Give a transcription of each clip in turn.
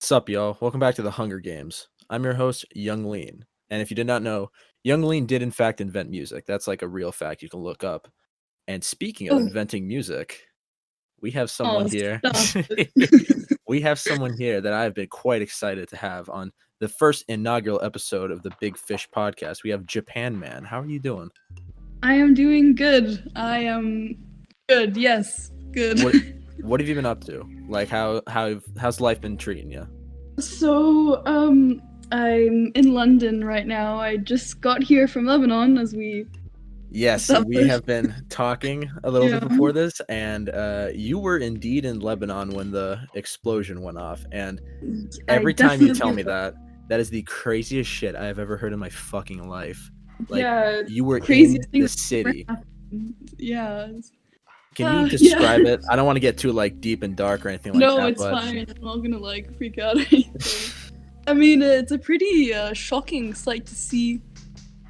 What's up, y'all? Welcome back to the Hunger Games. I'm your host, Young Lean. And if you did not know, Young Lean did in fact invent music. That's like a real fact you can look up. And speaking of Oh, inventing music, we have someone oh, here. stop it. We have someone here that I've been quite excited to have on the first inaugural episode of the Big Fish podcast. We have Japan Man. How are you doing? I am doing good. I am good. Yes, good. What what have you been up to? Like how's life been treating you? So, I'm in London right now. I just got here from Lebanon, as we Yes, we established. have been talking a little Yeah, bit before this, and you were indeed in Lebanon when the explosion went off. And I every time you definitely tell me was. that, that is the craziest shit I have ever heard in my fucking life. Like, Yeah, you were craziest in thing the that's ever city. happened. Yeah. Can you Yeah. describe it? I don't want to get too like deep and dark or anything like No, that, it's but fine. I'm not gonna like freak out or anything. I mean, it's a pretty shocking sight to see,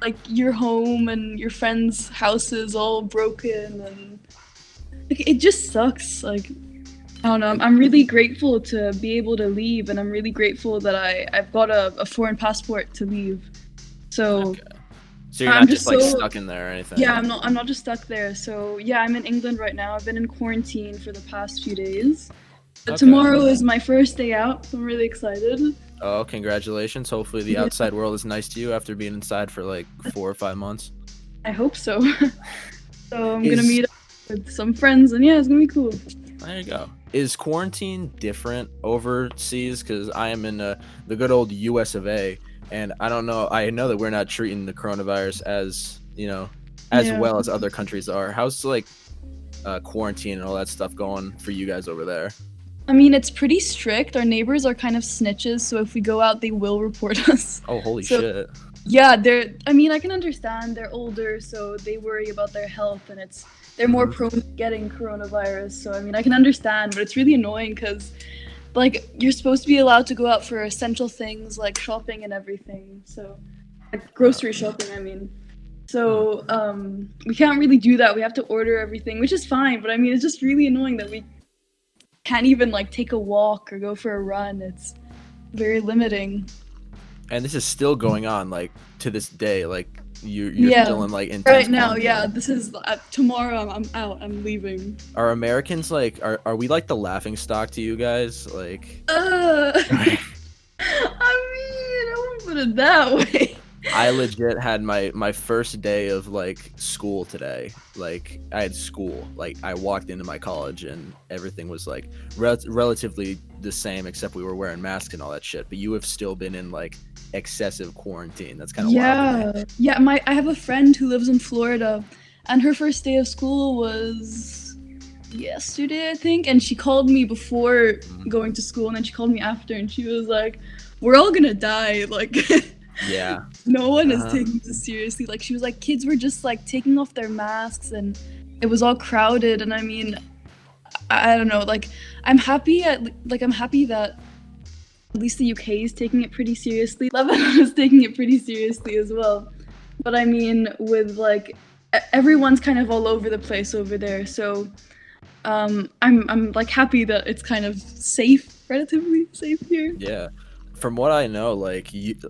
like your home and your friends' houses all broken, and like, it just sucks. Like, I don't know. I'm really grateful to be able to leave, and I'm really grateful that I've got a foreign passport to leave. So okay. So you're I'm not just just like so stuck in there or yeah. anything. I'm not just stuck there. So yeah, I'm in England right now. I've been in quarantine for the past few days. But Okay. tomorrow is my first day out, so I'm really excited. Oh, congratulations. Hopefully the Yeah, outside world is nice to you after being inside for like 4 or 5 months. I hope so. So I'm gonna Is meet up with some friends, and yeah, it's gonna be cool. There you go. Is quarantine different overseas? Because I am in the good old US of A, and I don't know. I know that we're not treating the coronavirus as as Yeah. well as other countries are. How's like quarantine and all that stuff going for you guys over there? I mean, it's pretty strict. Our neighbors are kind of snitches, so if we go out, they will report us. Oh, holy So shit! yeah, I mean, I can understand they're older, so they worry about their health, and they're more Hmm. prone to getting coronavirus. So I mean, I can understand, but it's really annoying because like you're supposed to be allowed to go out for essential things like shopping and everything. So like grocery shopping, I mean. So we can't really do that. We have to order everything, which is fine. But I mean, it's just really annoying that we can't even like take a walk or go for a run. It's very limiting. And this is still going on like to this day. Like you're Yeah. still in like intense Right now, yeah. quarantine. This is tomorrow. I'm out. I'm leaving. Are Americans like are we like the laughing stock to you guys? Like I mean, I won't put it that way. I legit had my first day of like school today. Like I had school. Like I walked into my college and everything was like relatively the same, except we were wearing masks and all that shit. But you have still been in like excessive quarantine. That's kind of wild to me. Yeah. I have a friend who lives in Florida, and her first day of school was yesterday, I think. And she called me before Mhm. going to school, and then she called me after, and she was like, "We're all gonna die." Like, Yeah. no one is Uh-huh. taking this seriously. Like, she was like, kids were just like taking off their masks, and it was all crowded. And I mean, I don't know. Like, I'm happy that at least the UK is taking it pretty seriously. Lebanon is taking it pretty seriously as well. But I mean, with like everyone's kind of all over the place over there. So I'm like happy that it's kind of safe, relatively safe here. Yeah. From what I know, like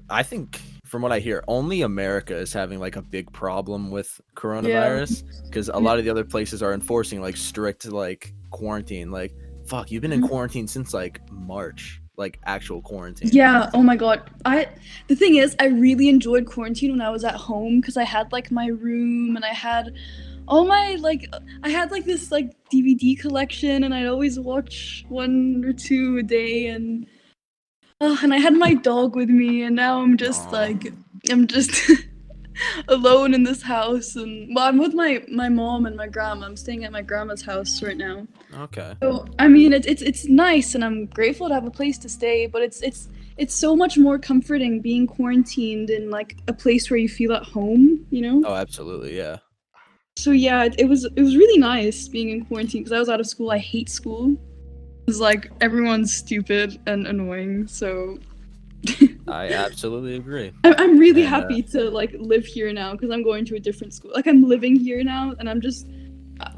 I think from what I hear, only America is having like a big problem with Yeah. coronavirus because a lot of the other places are enforcing like strict like quarantine. Like, fuck, you've been in quarantine since like March, like actual quarantine. Yeah, oh my god. The thing is, I really enjoyed quarantine when I was at home because I had like my room, and I had all my like I had like this like DVD collection, and I'd always watch one or two a day, and I had my dog with me, and now Aw. I'm just alone in this house. And well, I'm with my mom and my grandma. I'm staying at my grandma's house right now. Okay. So I mean, it's nice, and I'm grateful to have a place to stay. But it's so much more comforting being quarantined in like a place where you feel at home, you know. Oh, absolutely. Yeah. So yeah, it was really nice being in quarantine because I was out of school. I hate school. It's like everyone's stupid and annoying. So I absolutely agree. I'm really And happy to like live here now because I'm going to a different school. Like I'm living here now, and I'm just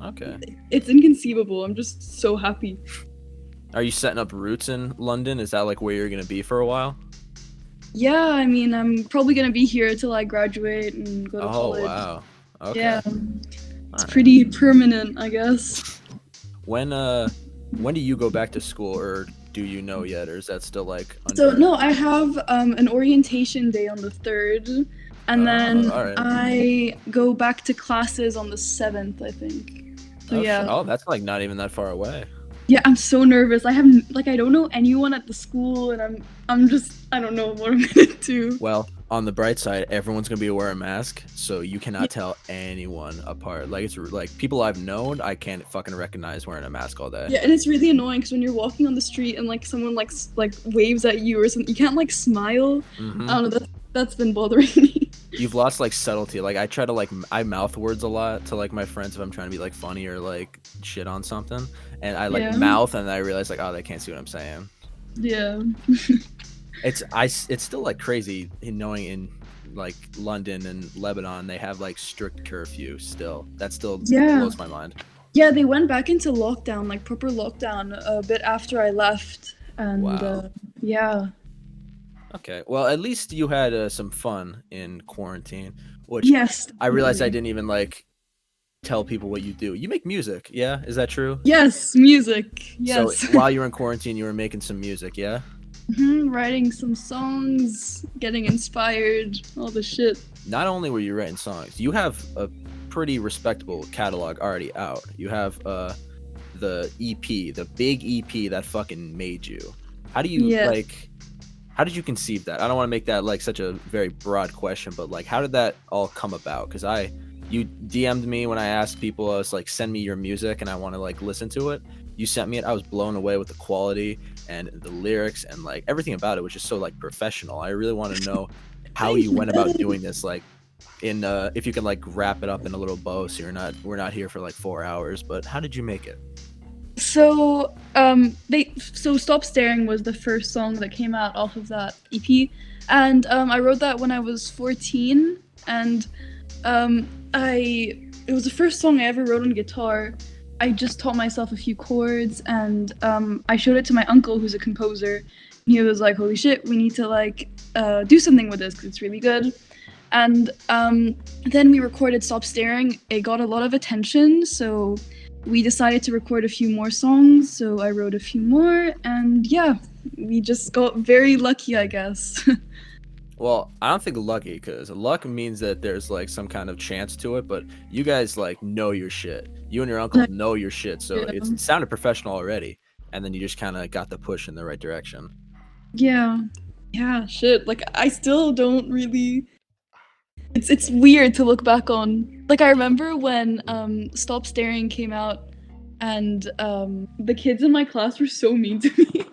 okay. it's inconceivable. I'm just so happy. Are you setting up roots in London? Is that like where you're gonna be for a while? Yeah, I mean, I'm probably gonna be here till I graduate and go to Oh college. wow. Okay. Yeah, All it's right. pretty permanent, I guess. When when do you go back to school, or do you know yet, or is that still like So under? no, I have an orientation day on the 3rd, and Oh, then all right. I go back to classes on the 7th, I think. So Oh shit. yeah. Oh, that's like not even that far away. Yeah, I'm so nervous. I don't know anyone at the school, and I'm just I don't know what I'm gonna do. Well, on the bright side, everyone's gonna be wearing a mask, so you Yeah, cannot tell anyone apart. Like it's like people I've known, I can't fucking recognize wearing a mask all day. yeah, and it's really annoying because when you're walking on the street and like someone like waves at you or something, you can't like smile. I Mm-hmm. don't know. That's been bothering me. You've lost like subtlety. Like I try to like I mouth words a lot to like my friends if I'm trying to be like funny or like shit on something, and I like Yeah, mouth and I realize like, oh, they can't see what I'm saying. yeah, It's still like crazy in knowing in like London and Lebanon they have like strict curfew still. That still yeah, blows my mind. yeah. They went back into lockdown, like proper lockdown, a bit after I left, and Wow. yeah. Okay. Well, at least you had some fun in quarantine, which Yes, I realized I definitely. didn't even like tell people what you do. You make music, yeah? Is that true? Yes, music. So Yes. while you were in quarantine, you were making some music, yeah? Writing some songs, getting inspired, all the shit. Not only were you writing songs, you have a pretty respectable catalog already out. You have the EP, the big EP that fucking made you. How do you Yes. like how did you conceive that? I don't want to make that like such a very broad question, but like how did that all come about? Cuz you DM'd me when I asked people, I was like, send me your music and I want to like listen to it. You sent me it. I was blown away with the quality and the lyrics and like everything about it was just so like professional. I really want to know how Thank you you. went about doing this, like in if you can like wrap it up in a little bow so we're not here for like 4 hours, but how did you make it? So Stop Staring was the first song that came out off of that EP, and I wrote that when I was 14, and I it was the first song I ever wrote on guitar. I just taught myself a few chords, and I showed it to my uncle, who's a composer. And he was like, "Holy shit, we need to like do something with this because it's really good." And then we recorded Stop Staring. It got a lot of attention, so we decided to record a few more songs. So I wrote a few more, and yeah, we just got very lucky, I guess. Well, I don't think lucky, because luck means that there's like some kind of chance to it, but you guys like know your shit. You and your uncle know your shit, so Yeah. it sounded professional already, and then you just kind of got the push in the right direction. Yeah. Yeah, shit. Like I still don't really it's weird to look back on. Like I remember when Stop Staring came out and the kids in my class were so mean to me.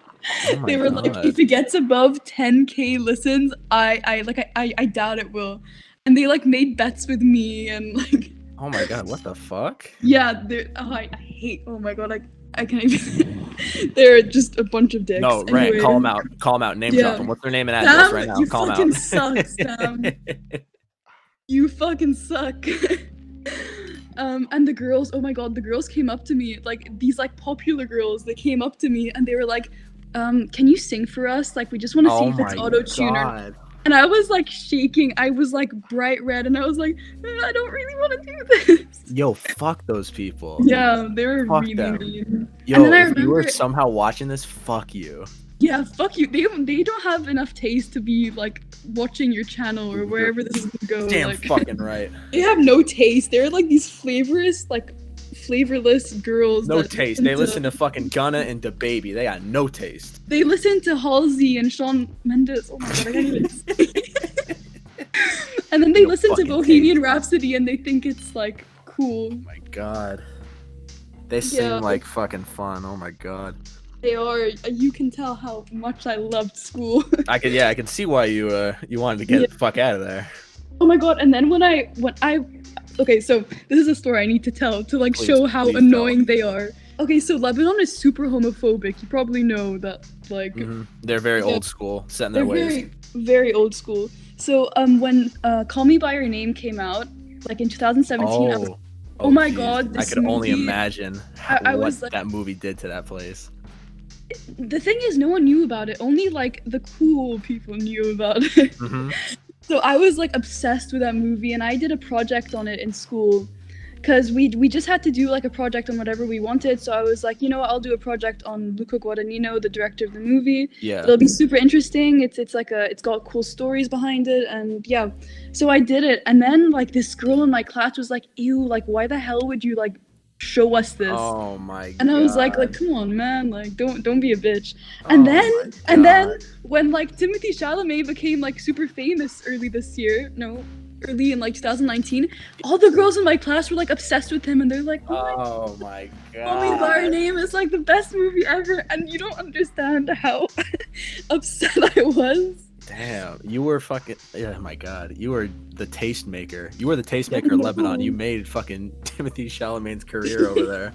Oh my They were like, god. if it gets above 10K listens, I doubt it will. And they like made bets with me and like Oh my god, what the fuck? yeah, I hate oh my god, I can't even they're just a bunch of dicks. No, Rand, Anyway. call them out, name drop Yeah. them. What's their name and address right Sam, now? you Call fucking them suck, Sam. out. You fucking suck. And the girls, oh my god, the girls came up to me, like these like popular girls, they came up to me and they were like, can you sing for us? Like we just want to see Oh if it's my auto-tune or god. and I was like shaking, I was like bright red, and I was like, I don't really want to do this. Yo, fuck those people. Yeah, they were Fuck really them. mean. Yo, And then I if you were remember, somehow watching this, fuck you. yeah, fuck you. They don't have enough taste to be like watching your channel or wherever this is gonna go. Damn Like, fucking right. they have no taste. They're like these flavorless girls. No that taste. They listen to fucking Gunna and DaBaby. They got no taste. They listen to Halsey and Shawn Mendes. Oh my god, I can't even say. And then they No listen to fucking Bohemian taste. Rhapsody and they think it's like cool. Oh my god. They seem Yeah. like fucking fun. Oh my god. They are. You can tell how much I loved school. I could see why you wanted to get Yeah. the fuck out of there. Oh my god! And then when I okay, so this is a story I need to tell to like Please, show how please annoying they are. Okay, so Lebanon is super homophobic. You probably know that. Like They're very Yeah. old school, set in their they're ways. very old school. So when Call Me by Your Name came out, like in 2017, I was, oh my geez. god, I this could only movie- imagine I what was like- that movie did to that place. the thing is, no one knew about it. Only like the cool people knew about it. Mm-hmm. So I was like obsessed with that movie, and I did a project on it in school. Because we just had to do like a project on whatever we wanted. So I was like, you know what, I'll do a project on Luca Guadagnino, the director of the movie. Yeah. It'll be super interesting. It's got cool stories behind it, and yeah. So I did it, and then like this girl in my class was like, ew, like why the hell would you like show us this? Oh my god. And I was like, come on, man, like don't be a bitch. Oh And then when like Timothée Chalamet became like super famous early in like 2019, all the girls in my class were like obsessed with him, and they're like, oh my god. Call Me by Your Name is like the best movie ever, and you don't understand how upset I was. Damn, you were fucking. Oh my god, you were the tastemaker. You were the tastemaker in Lebanon. You made fucking Timothée Chalamet's career over there.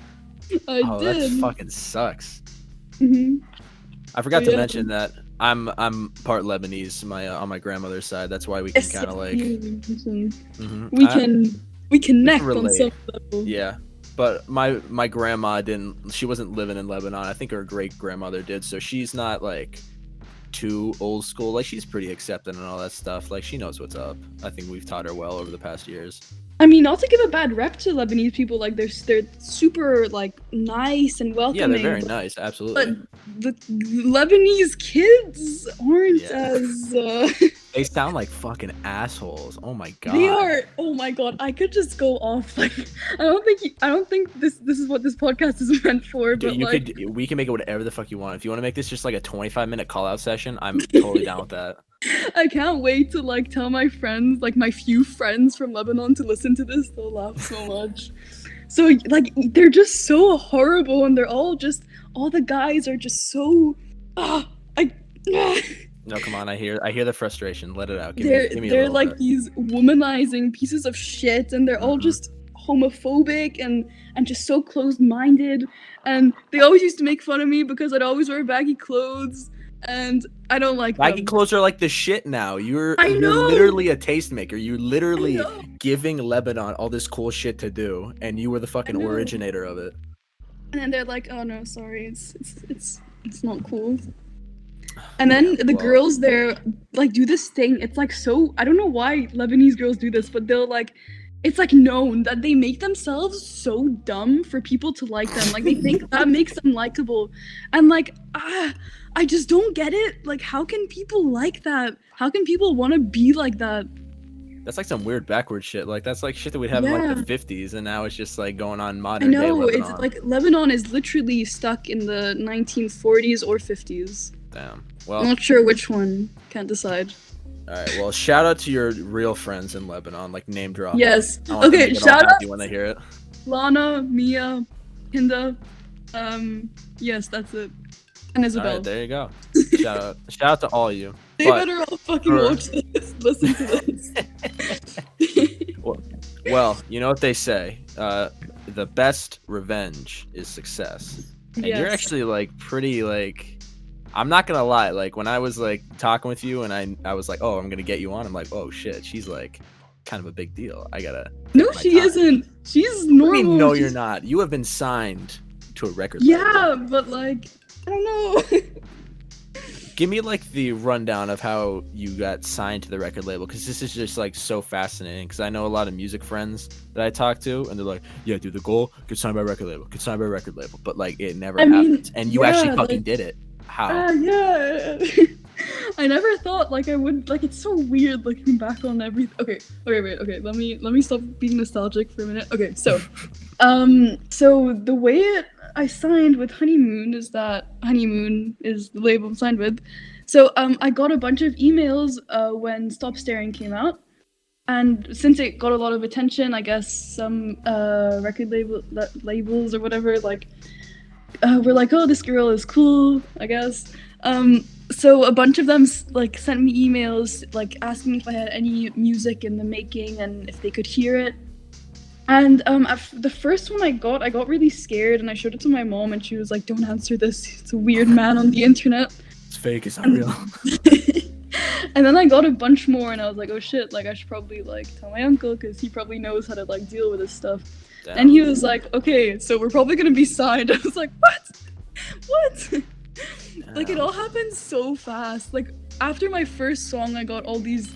I did. That fucking sucks. Mm-hmm. I forgot to mention that I'm part Lebanese. On my grandmother's side. That's why we can kind of like. Mm-hmm. We connect on some level. Yeah. But my grandma she wasn't living in Lebanon. I think her great grandmother did. So she's not like too old school. Like she's pretty accepting and all that stuff. Like she knows what's up. I think we've taught her well over the past years. I mean, not to give a bad rep to Lebanese people, like they're super like nice and welcoming. Yeah, they're very nice, absolutely. But the Lebanese kids aren't as. They sound like fucking assholes. Oh my god. They are. Oh my god. I could just go off. Like, I don't think this is what this podcast is meant for. But we can make it whatever the fuck you want. If you want to make this just like a 25-minute call out session, I'm totally down with that. I can't wait to like tell my friends, like my few friends from Lebanon, to listen to this. They'll laugh so much. So like they're just so horrible, and all the guys are just so. No, come on. I hear the frustration. Let it out. They're like these womanizing pieces of shit, and they're all just homophobic and just so closed-minded. And they always used to make fun of me because I'd always wear baggy clothes. And I don't like baggy clothes are like the shit now. You're literally a tastemaker. You're literally giving Lebanon all this cool shit to do, and you were the fucking originator of it. And then they're like, "Oh no, sorry, it's not cool." And then the girls there like do this thing. It's like so. I don't know why Lebanese girls do this, but they'll like. It's like known that they make themselves so dumb for people to like them. Like they think that makes them likable, and like I just don't get it. Like how can people like that? How can people want to be like that? That's like some weird backward shit. Like that's like shit that we'd have in like the 50s, and now it's just like going on modern day Lebanon. It's like Lebanon is literally stuck in the 1940s or 50s. Damn. Well, I'm not sure which one. Can't decide. All right. Well, shout out to your real friends in Lebanon, like name drop. Yes. Okay. Shout out when they hear it. Lana, Mia, Hinda. Yes, that's it. And Isabel. All right, there you go. Shout out to all of you. They better all fucking watch this. Listen to this. Well, you know what they say. The best revenge is success. And you're actually like pretty like. I'm not gonna lie, like when I was like talking with you and I was like, oh, I'm gonna get you on, I'm like, oh shit, she's like kind of a big deal. I gotta. No, she isn't. She's normal. I mean, no, you're not. You have been signed to a record label. Yeah, but like, I don't know. Give me like the rundown of how you got signed to the record label, because this is just like so fascinating. Because I know a lot of music friends that I talk to, and they're like, "Yeah, dude, the goal get signed by a record label, get signed by a record label," but like it never happens. And you actually fucking did it. How? Yeah. I never thought like I would. Like it's so weird looking back on everything. Okay. Let me stop being nostalgic for a minute. Okay, so the way I signed with Honeymoon is that Honeymoon is the label I'm signed with. So I got a bunch of emails when Stop Staring came out, and since it got a lot of attention, I guess some record labels or whatever like were like, oh, this girl is cool, I guess. So a bunch of them like sent me emails like asking if I had any music in the making and if they could hear it. And the first one I got really scared, and I showed it to my mom, and she was like, "Don't answer this. It's a weird man on the internet. It's fake. It's not real." And then I got a bunch more, and I was like, "Oh shit! Like I should probably like tell my uncle, because he probably knows how to like deal with this stuff." Damn. And he was like, "Okay, so we're probably gonna be signed." I was like, "What? What?" like it all happened so fast. Like after my first song, I got all these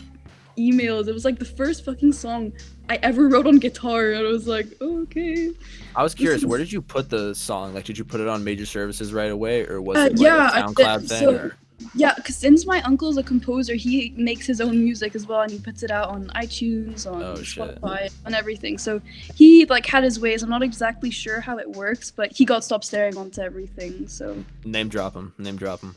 emails. It was like the first fucking song I ever wrote on guitar, and I was like, oh, okay. I was curious, is- where did you put the song? Like, did you put it on major services right away, or was it like Yeah, a I SoundCloud did. thing? So Or yeah, because since my uncle's a composer, he makes his own music as well, and he puts it out on iTunes, on oh shit, Spotify, on everything. So he like had his ways. I'm not exactly sure how it works, but he got Stop Staring onto everything. So name drop him, name drop him.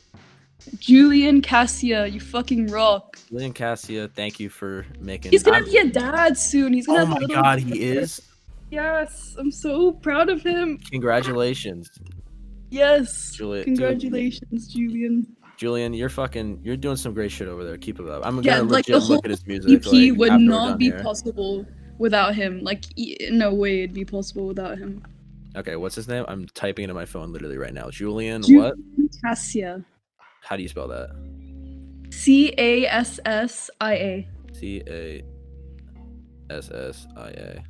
Julian Cassia, you fucking rock. Julian Cassia, thank you for making. He's gonna be a dad soon. He's gonna Oh have a my little. god, he is. Yes, I'm so proud of him. Congratulations, Yes, Julian. congratulations, Julian. Julian, you're doing some great shit over there. Keep it up. I'm Yeah, gonna like legit the whole look at his music. EP Like, would after we're not done be here. possible without him. Like, no way it'd be possible without him. Okay, what's his name? I'm typing into my phone literally right now. Julian, what? Julian Cassia. How do you spell that? Cassia. Cassia.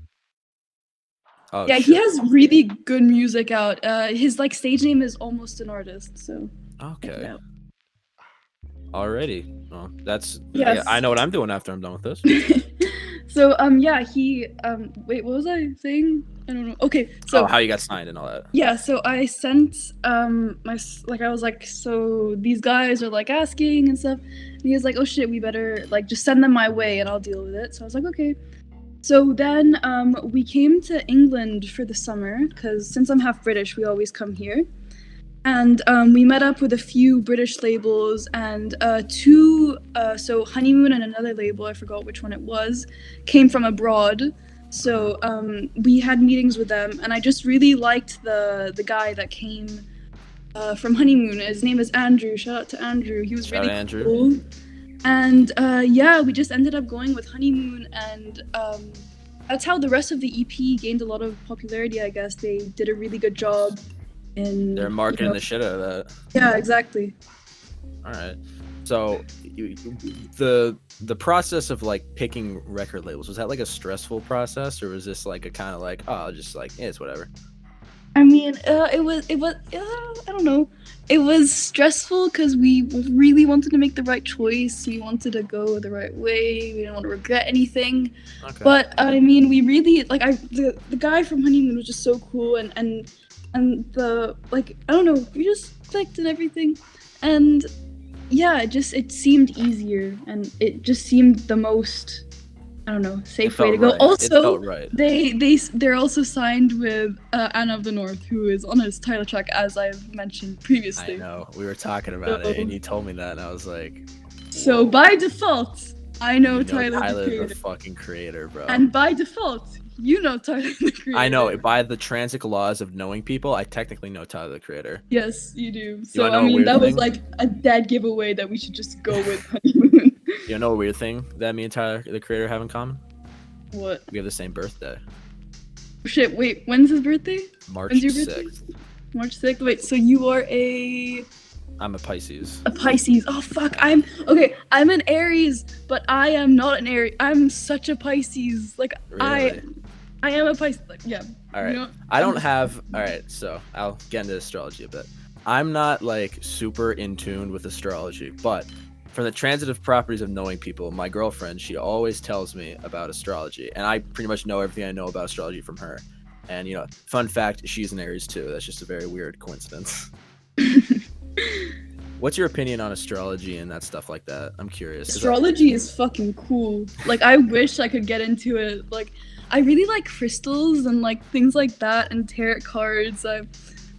Oh Yeah, shit. he has really good music out. His like stage name is Almost an Artist. So. check it Okay. out. Already. Well, that's. Yes. Yeah, I know what I'm doing after I'm done with this. So yeah, he wait, what was I saying? I don't know. Okay, so Oh, how you got signed and all that. yeah, so I sent like I was like, so these guys are like asking and stuff, and he was like, oh shit, we better like just send them my way and I'll deal with it. So I was like, okay. So then we came to England for the summer because since I'm half British, we always come here. And we met up with a few British labels and two, so Honeymoon and another label, I forgot which one it was, came from abroad. So we had meetings with them, and I just really liked the guy that came from Honeymoon. His name is Andrew. Shout out to Andrew. He was Shout really out, Andrew. cool. And yeah, we just ended up going with Honeymoon, and that's how the rest of the EP gained a lot of popularity, I guess. They did a really good job. And, They're marketing the shit out of that. Yeah, exactly. All right. So the process of like picking record labels, was that like a stressful process, or was this like a kind of like, oh, just like, yeah, it's whatever? I mean, it was I don't know. It was stressful because we really wanted to make the right choice. We wanted to go the right way. We didn't want to regret anything. Okay. But I mean, we really like the guy from Honeymoon was just so cool, and the like I don't know, we just clicked and everything, and yeah, it seemed easier, and it just seemed the most, I don't know, safe way to go. Right. Also, it felt right. they're also signed with Anna of the North, who is on his title track, as I've mentioned previously. I know, we were talking about it, and you told me that, and I was like, so by default, I know Tyler the the creator, fucking creator, bro. and by default, you know Tyler the creator. I know, by the transic laws of knowing people, I technically know Tyler the creator. Yes, you do. So wanna know I a mean, weird that was thing? like a dead giveaway that we should just go with Honeymoon. You know a weird thing that me and Tyler the creator have in common? What? We have the same birthday. Shit, wait, when's his birthday? March When's your birthday? 6th. March 6th? Wait, so you are a I'm a Pisces. Pisces. Oh fuck, I'm an Aries, but I am not an Aries. I'm such a Pisces. Like Really? I am a Pisces. Like, yeah. All right. You know? I don't have. All right. So I'll get into astrology a bit. I'm not like super in tune with astrology, but from the transitive properties of knowing people, my girlfriend, she always tells me about astrology, and I pretty much know everything I know about astrology from her. And you know, fun fact, she's an Aries too. That's just a very weird coincidence. What's your opinion on astrology and that stuff like that? I'm curious. Astrology is fucking cool. Like I wish I could get into it. Like I really like crystals and like things like that and tarot cards. I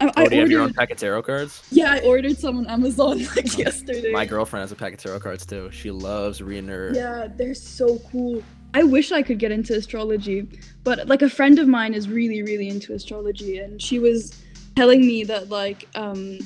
do you have your own pack of tarot cards? Yeah, I ordered some on Amazon like yesterday. My girlfriend has a pack of tarot cards too. She loves reading her. Yeah, they're so cool. I wish I could get into astrology, but like a friend of mine is really, really into astrology, and she was telling me that like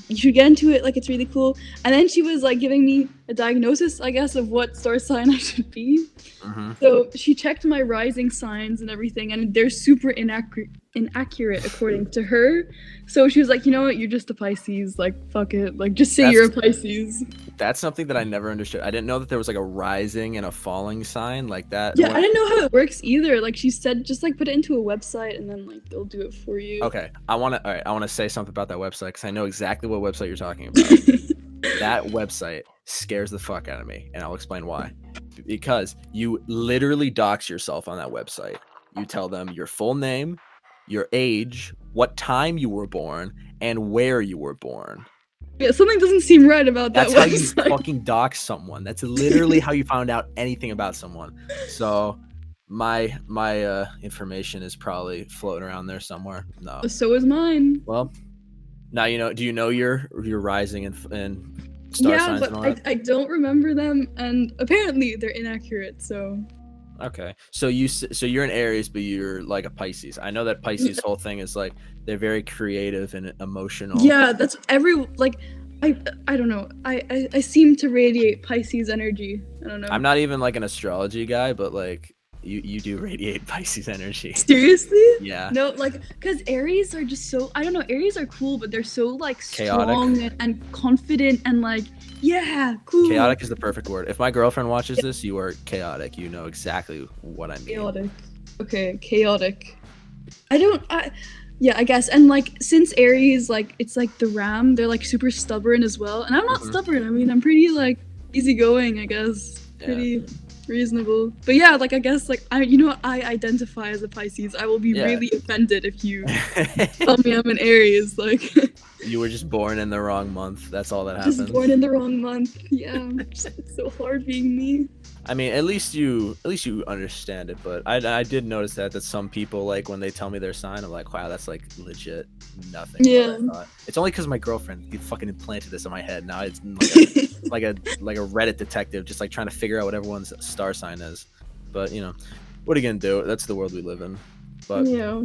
you should get into it, like it's really cool. And then she was like giving me a diagnosis, I guess, of what star sign I should be. Mm-hmm. So she checked my rising signs and everything, and they're super inaccurate according to her. So she was like, you know what, you're just a Pisces, like fuck it, like just say you're a Pisces. That's something that I never understood. I didn't know that there was like a rising and a falling sign like that. Yeah, I didn't know how it works either. Like she said, just like put it into a website and then like they'll do it for you. Okay, I want to say something about that website because I know exactly what website you're talking about. That website scares the fuck out of me, and I'll explain why. Because you literally dox yourself on that website. You tell them your full name, your age, what time you were born, and where you were born. Yeah, something doesn't seem right about that That's how you website. fucking dox someone. That's literally how you found out anything about someone. So my information is probably floating around there somewhere. No. So is mine. Well, now you know. Do you know your rising and star Yeah, signs but and all that? I don't remember them, and apparently they're inaccurate. So Okay, so you're an Aries, but you're like a Pisces. I know that Pisces whole thing is like they're very creative and emotional. yeah, that's like I don't know. I seem to radiate Pisces energy. I don't know. I'm not even like an astrology guy, but like you do radiate Pisces energy. Seriously? Yeah. No, like, because Aries are just so, I don't know, Aries are cool, but they're so, like, Chaotic. strong and confident and, like, yeah, cool. Chaotic is the perfect word. If my girlfriend watches this, you are chaotic. You know exactly what I mean. Chaotic. Okay, chaotic. Yeah, I guess. And, like, since Aries, like, it's, like, the ram, they're, like, super stubborn as well. And I'm not stubborn. I mean, I'm pretty, like, easygoing, I guess. Pretty reasonable. But yeah, like, I guess, like, you know what? I identify as a Pisces. I will be really offended if you tell me I'm an Aries. Like, you were just born in the wrong month. That's all that happens. just born in the wrong month. Yeah, it's so hard being me. I mean, at least you understand it. But I did notice that some people, like, when they tell me their sign, I'm like, wow, that's like legit nothing. Yeah. It's only because my girlfriend fucking implanted this in my head. Now it's like a Reddit detective, just like trying to figure out what everyone's star sign is. But you know, what are you gonna do? That's the world we live in. But yeah.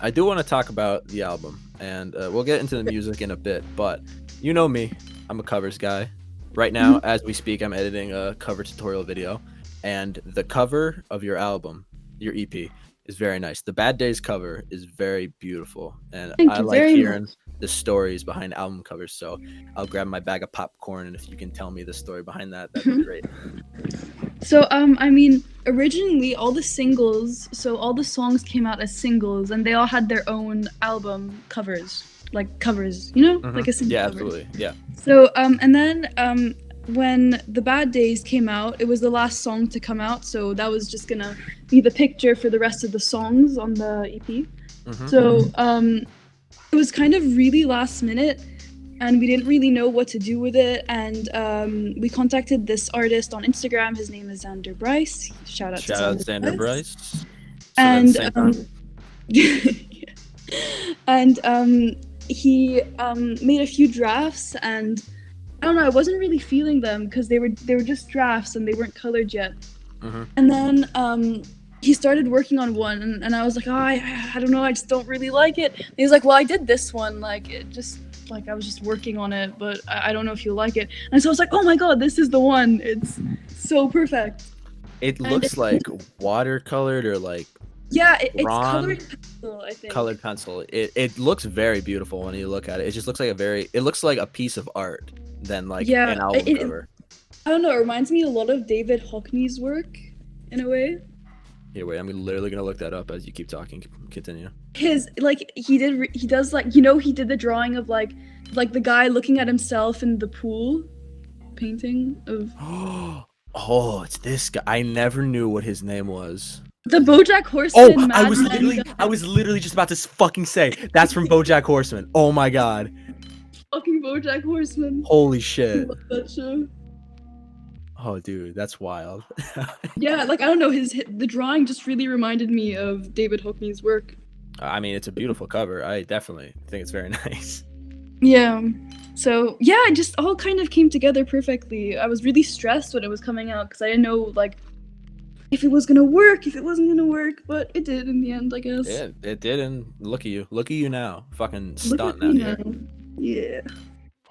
I do want to talk about the album, and we'll get into the music in a bit. But you know me, I'm a covers guy. Right now, as we speak, I'm editing a cover tutorial video, and the cover of your album, your EP, is very nice. The Bad Days cover is very beautiful, and I like hearing the stories behind album covers. So I'll grab my bag of popcorn, and if you can tell me the story behind that, that'd be great. So, I mean, originally all the songs came out as singles, and they all had their own album covers. Like covers, you know, like a single cover. Absolutely, yeah. So, and then when The Bad Days came out, it was the last song to come out, so that was just gonna be the picture for the rest of the songs on the EP. So, it was kind of really last minute, and we didn't really know what to do with it, and we contacted this artist on Instagram. His name is Xander Bryce. Shout out to Xander Bryce. And he made a few drafts, and I don't know, I wasn't really feeling them because they were just drafts and they weren't colored yet. And then he started working on one, and I was like, oh, I don't know, I just don't really like it. And he was like, well, I did this one, like, it just, like, I was just working on it, but I don't know if you'll like it. And so I was like, oh my god, this is the one. It's so perfect. It looks like watercolored or like it's colored pencil, I think. Colored pencil. It looks very beautiful when you look at it. It just looks like it looks like a piece of art than like an album cover. I don't know, it reminds me a lot of David Hockney's work in a way. Here, wait, I'm literally gonna look that up as you keep talking. Continue. His, like, he does, like, you know, he did the drawing of like the guy looking at himself in the pool painting of oh, it's this guy. I never knew what his name was. The BoJack Horseman. I was literally just about to fucking say that's from BoJack Horseman. Oh my god. Fucking BoJack Horseman. Holy shit. I love that show. Oh, dude, that's wild. Yeah, like, I don't know, the drawing just really reminded me of David Hockney's work. I mean, it's a beautiful cover. I definitely think it's very nice. Yeah. So, yeah, it just all kind of came together perfectly. I was really stressed when it was coming out because I didn't know, like, if it was gonna work, if it wasn't gonna work, but it did in the end, I guess. Yeah, it did, and look at you. Look at you now. Fucking stunting out here. Yeah.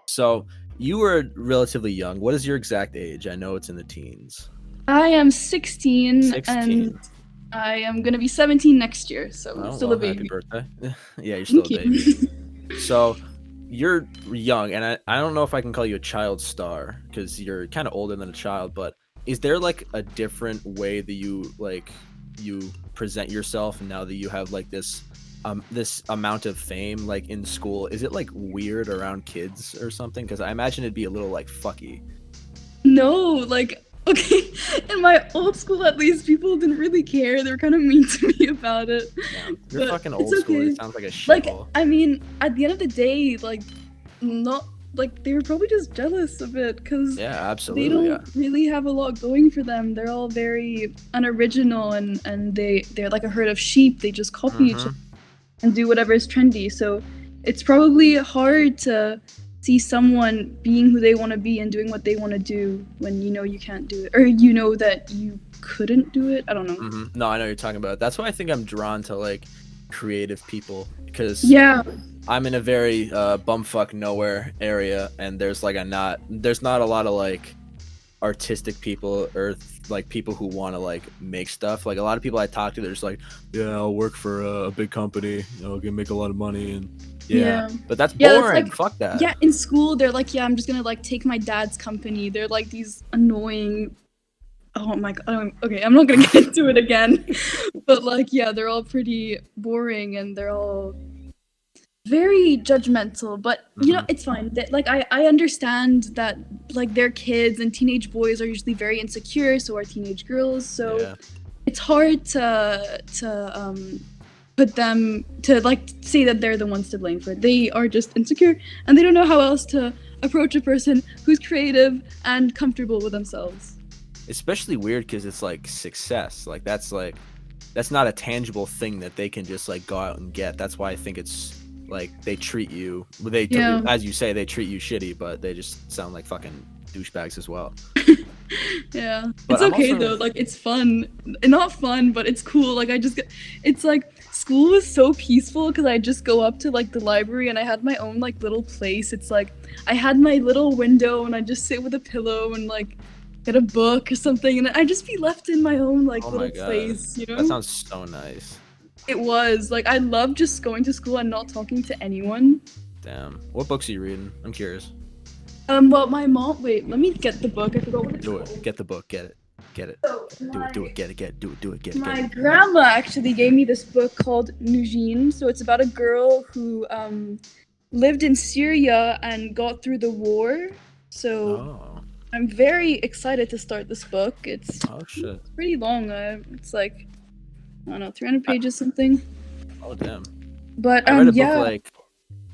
So, you were relatively young. What is your exact age? I know it's in the teens. I am 16. And I am gonna be 17 next year, so I'm still a baby. Happy birthday. Yeah, you're still a baby. So, you're young, and I don't know if I can call you a child star, because you're kind of older than a child, but is there, like, a different way that you present yourself now that you have, like, this this amount of fame like in school, is it like weird around kids or something? Because I imagine it'd be a little like fucky. No, like, okay, in my old school at least, people didn't really care. They were kind of mean to me about it. Damn, you're But fucking it's old school. okay. It sounds like a Like, shithole. I mean, at the end of the day, like, not like they were probably just jealous of it because Yeah, they absolutely. Yeah. don't really have a lot going for them. They're all very unoriginal and they're like a herd of sheep. They just copy each hmm other and do whatever is trendy. So it's probably hard to see someone being who they want to be and doing what they want to do when you know you can't do it or you know that you couldn't do it. I don't know. No, I know what you're talking about. That's why I think I'm drawn to like creative people because Yeah, I'm in a very bumfuck nowhere area, and there's not a lot of like artistic people or like people who want to like make stuff. Like a lot of people I talk to, they're just like, yeah, I'll work for a big company, you know, can make a lot of money, and yeah, yeah. but that's Yeah, that's boring. like Fuck that. yeah, in school they're like, yeah, I'm just gonna like take my dad's company. They're like these annoying. Oh my god. Okay, I'm not gonna get into it again. But like, yeah, they're all pretty boring and they're all very judgmental. But you know, hmm it's fine. Like, I understand that like they're kids and teenage boys are usually very insecure. So are teenage girls. So Yeah. it's hard to put them to like say that they're the ones to blame for it. They are just insecure and they don't know how else to approach a person who's creative and comfortable with themselves. Especially weird because it's like success. Like that's not a tangible thing that they can just like go out and get. That's why I think it's like they treat you. Yeah. As you say, they treat you shitty, but they just sound like fucking douchebags as well. Yeah. But It's I'm okay also though. Like it's fun. Not fun, but it's cool. Like I just get it's like school was so peaceful because I just go up to like the library and I had my own like little place. It's like I had my little window and I just sit with a pillow and like get a book or something and I'd just be left in my own like oh little my god, place, you that know? sounds so nice. It was like I love just going to school and not talking to anyone. Damn, what books are you reading? I'm curious. Well, my mom. Wait, let me get the book. I forgot what it's Do called. it. Get the book. Get it. Get it. So Do it. Get it. Get it. Do it. Do it. Get it. my Get it. grandma actually gave me this book called Nujin. So it's about a girl who lived in Syria and got through the war. So Oh. I'm very excited to start this book. It's Oh shit. pretty long. It's like I don't know, 300 pages something. Oh damn. But I read a book yeah. like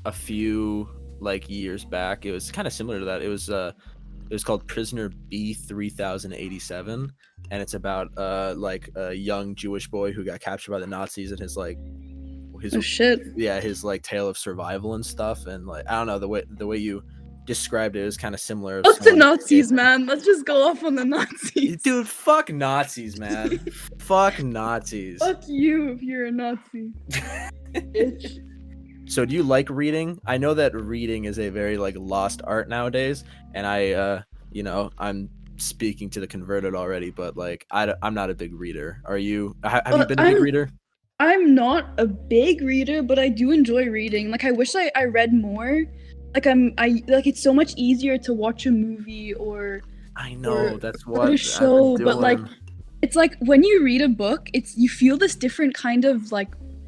a few like years back. It was kind of similar to that. It was called Prisoner B 3087, and it's about like a young Jewish boy who got captured by the Nazis and his like his Oh shit. his like tale of survival and stuff. And like I don't know, the way you described it is kind of similar of Fuck the someone Nazis, escaping. man. Let's just go off on the Nazis. Dude, fuck Nazis, man. Fuck Nazis. Fuck you if you're a Nazi. Bitch. So do you like reading? I know that reading is a very like lost art nowadays, and I'm speaking to the converted already, but like I'm not a big reader. Are you? Have you been a big reader? I'm not a big reader, but I do enjoy reading. Like I wish I read more. Like I like it's so much easier to watch a movie or I know that's what a I've show, been but like doing. it's like when you read a book, it's you feel this different kind of like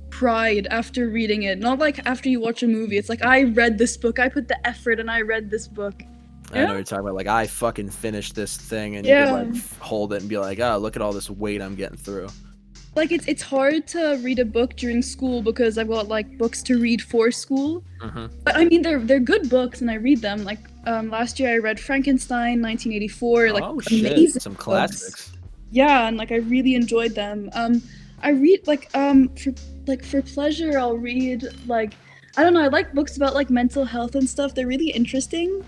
pride after reading it. Not like after you watch a movie. It's like I read this book. I put the effort and I read this book. I know Yeah. what you're talking about. Like I fucking finished this thing, and Yeah. you could like hold it and be like, oh, look at all this weight I'm getting through. Like it's hard to read a book during school because I've got like books to read for school. hmm But I mean they're good books and I read them. Like last year I read Frankenstein, 1984, like Oh shit, amazing some books. classics. Yeah, and like I really enjoyed them. I read for pleasure I'll read like I don't know, I like books about like mental health and stuff. They're really interesting.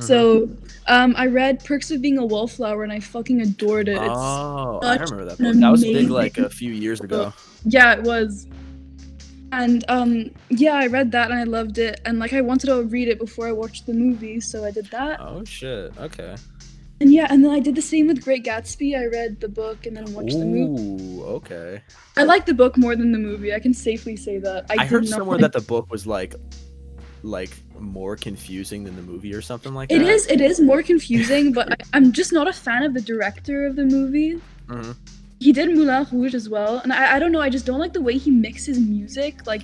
So I read Perks of Being a Wallflower and I fucking adored it. Oh, I such remember that an book. That was big amazing like a few years ago. Yeah, it was. And yeah, I read that and I loved it. And like I wanted to read it before I watched the movie, so I did that. Oh shit. Okay. And yeah, and then I did the same with Great Gatsby. I read the book and then watched the movie. Ooh, okay. I like the book more than the movie. I can safely say that. I did heard not somewhere like- that the book was like more confusing than the movie or something like It that. is more confusing, but I'm just not a fan of the director of the movie. hmm He did Moulin Rouge as well, and I don't know. I just don't like the way he mixes music. Like,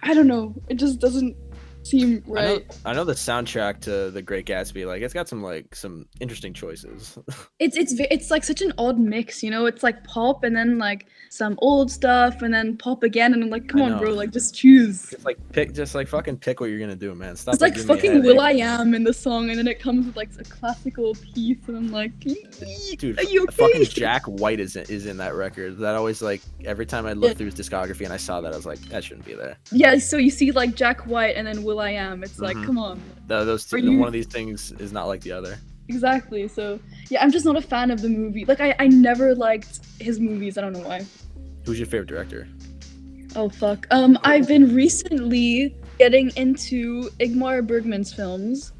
I don't know. It just doesn't seem right. I know the soundtrack to The Great Gatsby, like it's got some interesting choices. It's like such an odd mix, you know? It's like pop and then like some old stuff and then pop again, and I'm like, come I on, know. bro, like just choose. Just like fucking pick what you're gonna do, man. Stop It's like giving me a fucking Will headache. I Am in the song, and then it comes with like a classical piece, and I'm like, Dude, are you fucking okay? Jack White is in that record. That always like every time I Yeah. looked through his discography and I saw that, I was like, that shouldn't be there. Yeah, so you see like Jack White and then Will I Am. It's like, Mhm. come on. Those two, Are you- one of these things is not like the other. Exactly. So yeah, I'm just not a fan of the movie. Like I never liked his movies. I don't know why. Who's your favorite director? Oh fuck. I've been recently getting into Ingmar Bergman's films.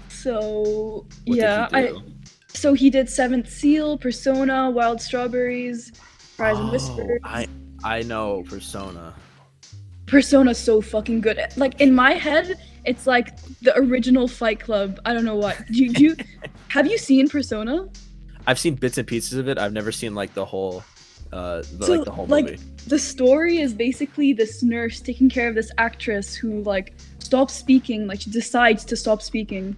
So What yeah, did he do? so he did Seventh Seal, Persona, Wild Strawberries, Cries and Whispers. I know Persona. Persona's so fucking good. Like in my head, it's like the original Fight Club. I don't know why. Have you seen Persona? I've seen bits and pieces of it. I've never seen like the whole the whole like movie. the story is basically this nurse taking care of this actress who like stops speaking, like she decides to stop speaking.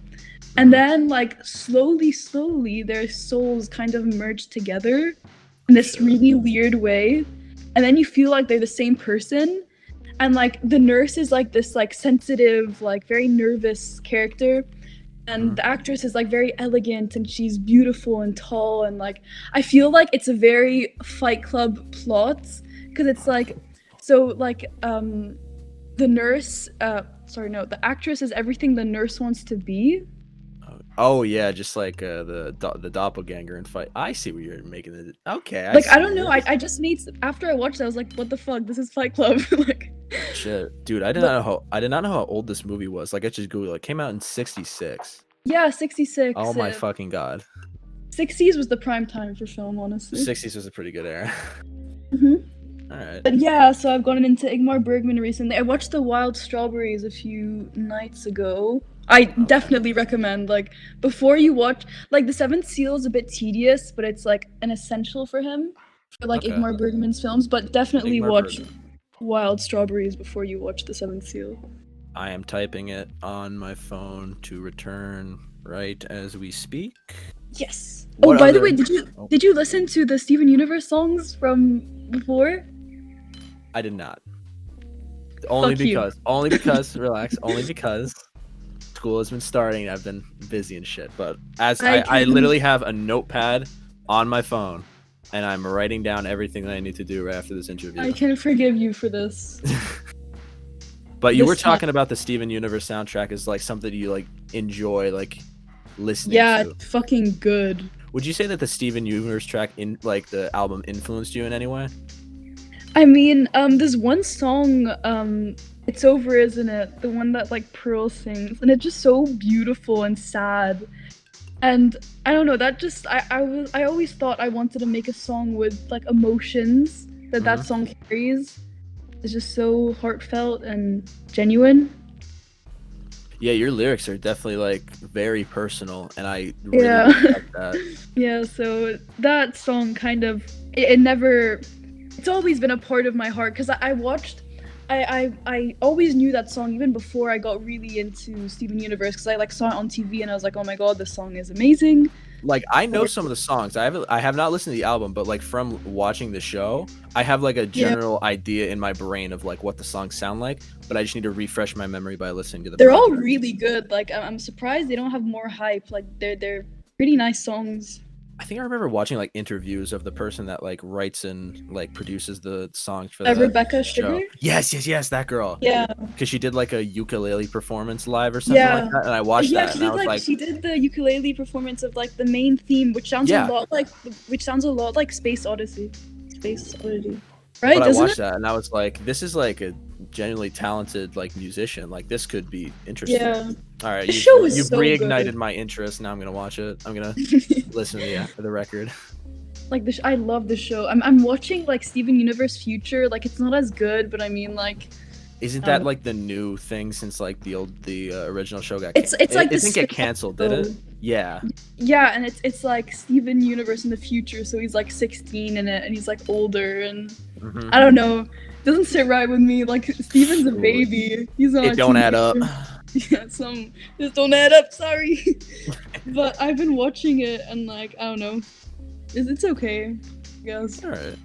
And then like slowly their souls kind of merge together in this really weird way. And then you feel like they're the same person. And like the nurse is like this like sensitive, like very nervous character. And the actress is like very elegant and she's beautiful and tall, and like I feel like it's a very Fight Club plot, because it's like the nurse the actress is everything the nurse wants to be. Oh yeah, just like the doppelganger and Fight. I see what you're making it. Okay, Like I see don't know, it. I just made, after I watched it, I was like, what the fuck, this is Fight Club. Like Shit, dude, I did not know how old this movie was. Like I just googled, it came out in '66. yeah, 66. Oh my yeah. fucking god. 60s was the prime time for film, honestly. The '60s was a pretty good era. All right. But yeah, so I've gotten into Ingmar Bergman recently. I watched The Wild Strawberries a few nights ago. I definitely recommend, like, before you watch, like, The Seventh Seal is a bit tedious, but it's like an essential for him, for like Ingmar Bergman's films. But definitely watch Wild Strawberries before you watch The Seventh Seal. I am typing it on my phone to return right as we speak. Yes. What By the other- way, did you listen to the Steven Universe songs from before? I did not. Only because relax. Only because school has been starting. I've been busy and shit. But as I literally have a notepad on my phone, and I'm writing down everything that I need to do right after this interview. I can forgive you for this. But you were talking about the Steven Universe soundtrack as like something you like enjoy like listening to. Yeah, it's fucking good. Would you say that the Steven Universe track in like the album influenced you in any way? I mean, there's one song, It's Over, Isn't It? The one that like Pearl sings, and it's just so beautiful and sad. And I don't know, that just I always thought I wanted to make a song with like emotions that song carries. It's just so heartfelt and genuine. Yeah, your lyrics are definitely like very personal, and I really respect that. Yeah, so that song kind of it never. It's always been a part of my heart, because I always knew that song even before I got really into Steven Universe, because I like saw it on TV and I was like, oh my god, this song is amazing. Like I know some of the songs. I have not listened to the album, but like from watching the show, I have like a general idea in my brain of like what the songs sound like, but I just need to refresh my memory by listening to the They're all really good. Like I'm surprised they don't have more hype. Like they're pretty nice songs. I think I remember watching like interviews of the person that like writes and like produces the songs for the Rebecca show. Sugar? Yes, that girl. Yeah. Because she did like a ukulele performance live or something like that, and I watched that, and I was like, she did the ukulele performance of like the main theme, which sounds a lot like Space Odyssey. Space Oddity. Right? But I watched that and I was like, this is like a genuinely talented like musician. Like this could be interesting. Yeah. All right, you've so reignited my interest. Now I'm gonna watch it. I'm gonna listen to the record. Like I love the show. I'm watching like Steven Universe Future. Like it's not as good, but I mean like. Isn't that like the new thing since like the original show got? It's like it didn't get canceled, did it? Yeah. Yeah, and it's like Steven Universe in the future, so he's like 16 in it, and he's like older, and Hmm. I don't know, doesn't sit right with me. Like Steven's a baby, he's not It a don't add up. teenager. Yeah, some just don't add up. Sorry, but I've been watching it, and like I don't know, it's okay, I guess. All right.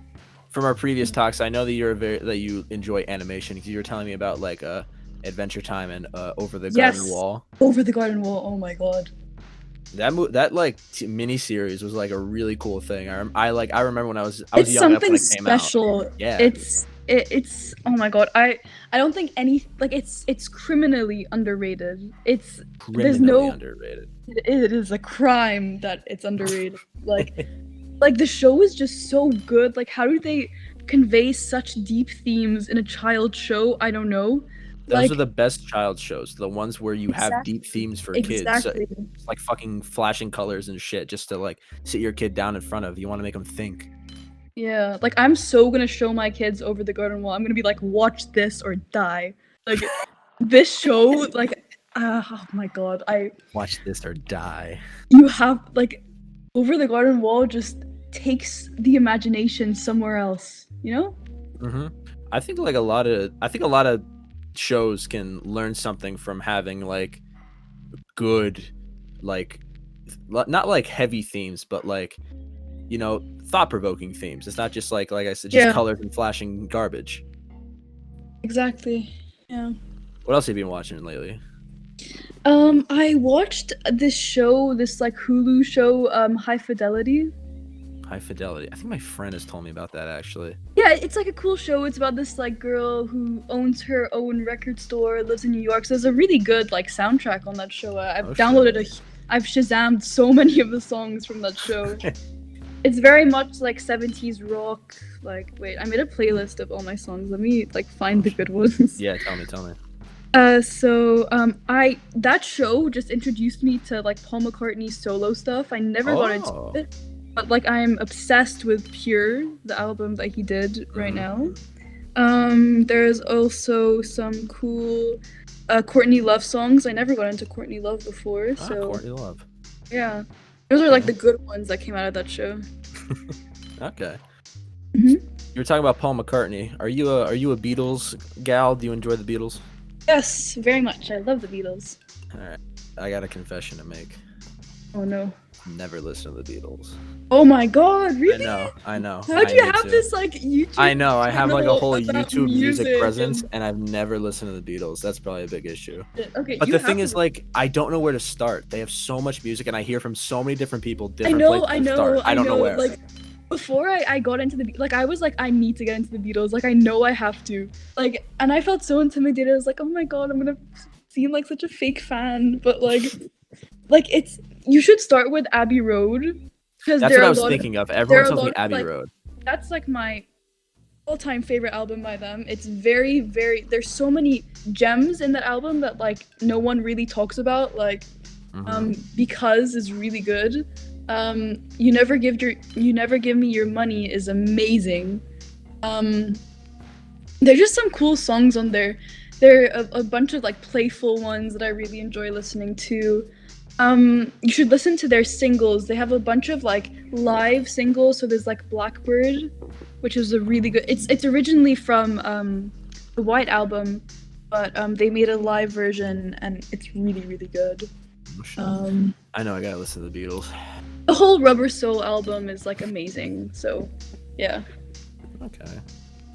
From our previous talks, I know that that you enjoy animation because you were telling me about like Adventure Time and Over the Garden Yes, Wall. Over the Garden Wall. Oh my god. That like mini series was like a really cool thing. I remember when I was It's young enough when something it came out. special. Yeah. It's oh my god. I don't think any like it's criminally underrated. There's Criminally no underrated. it is a crime that it's underrated. Like the show is just so good. Like how do they convey such deep themes in a child show? I don't know. Those Like are the best child shows, the ones where you have deep exactly. themes for kids. So Exactly. it's like fucking flashing colors and shit just to like sit your kid down in front of. You want to make them think. Yeah, like I'm so gonna show my kids Over the Garden Wall. I'm gonna be like, watch this or die. Like this show, like, oh my god, Watch this or die. you have like Over the Garden Wall just takes the imagination somewhere else, you know? Hmm. I think a lot of shows can learn something from having like good, like not like heavy themes, but like thought-provoking themes. It's not just like I said, just Yeah, colors and flashing garbage. exactly. Yeah. What else have you been watching lately? I watched this show, this like Hulu show, High Fidelity. High Fidelity. I think my friend has told me about that actually. Yeah, it's like a cool show. It's about this like girl who owns her own record store, lives in New York. So there's a really good like soundtrack on that show. I've Shazammed so many of the songs from that show. It's very much like 70s rock. Like, wait, I made a playlist of all my songs. Let me like find the good ones. Yeah, tell me. That show just introduced me to like Paul McCartney's solo stuff. I never got into it, but like I'm obsessed with Pure, the album that he did right now. There's also some cool Courtney Love songs. I never got into Courtney Love before, so Courtney Love. yeah, those are like the good ones that came out of that show. Okay. Hmm. You were talking about Paul McCartney. Are you a Beatles gal? Do you enjoy the Beatles? Yes, very much. I love the Beatles. All right. I got a confession to make. Oh no. Never listen to the Beatles. Oh my god, really? I know. How do you have this like YouTube? I know. I have like a whole about YouTube music presence, and and I've never listened to the Beatles. That's probably a big issue. Okay, But you the have thing to is, like, I don't know where to start. They have so much music, and I hear from so many different people, I different know, places to start. I don't know where. Like, before I got into like, I was like, I need to get into the Beatles. Like, I know I have to. Like, and I felt so intimidated. I was like, oh my god, I'm gonna seem like such a fake fan. But like, you should start with Abbey Road because That's what I was thinking of. Everyone tells me Abbey Road. That's like my all-time favorite album by them. It's very, very. There's so many gems in that album that like no one really talks about. Like, because it's really good. You never give me your money is amazing. There's just some cool songs on there. There are a bunch of like playful ones that I really enjoy listening to. You should listen to their singles. They have a bunch of like live singles. So there's like Blackbird, which is a really good. It's originally from the White Album, but they made a live version and it's really, really good. I know I gotta listen to the Beatles. The whole Rubber Soul album is like amazing. So, yeah. Okay.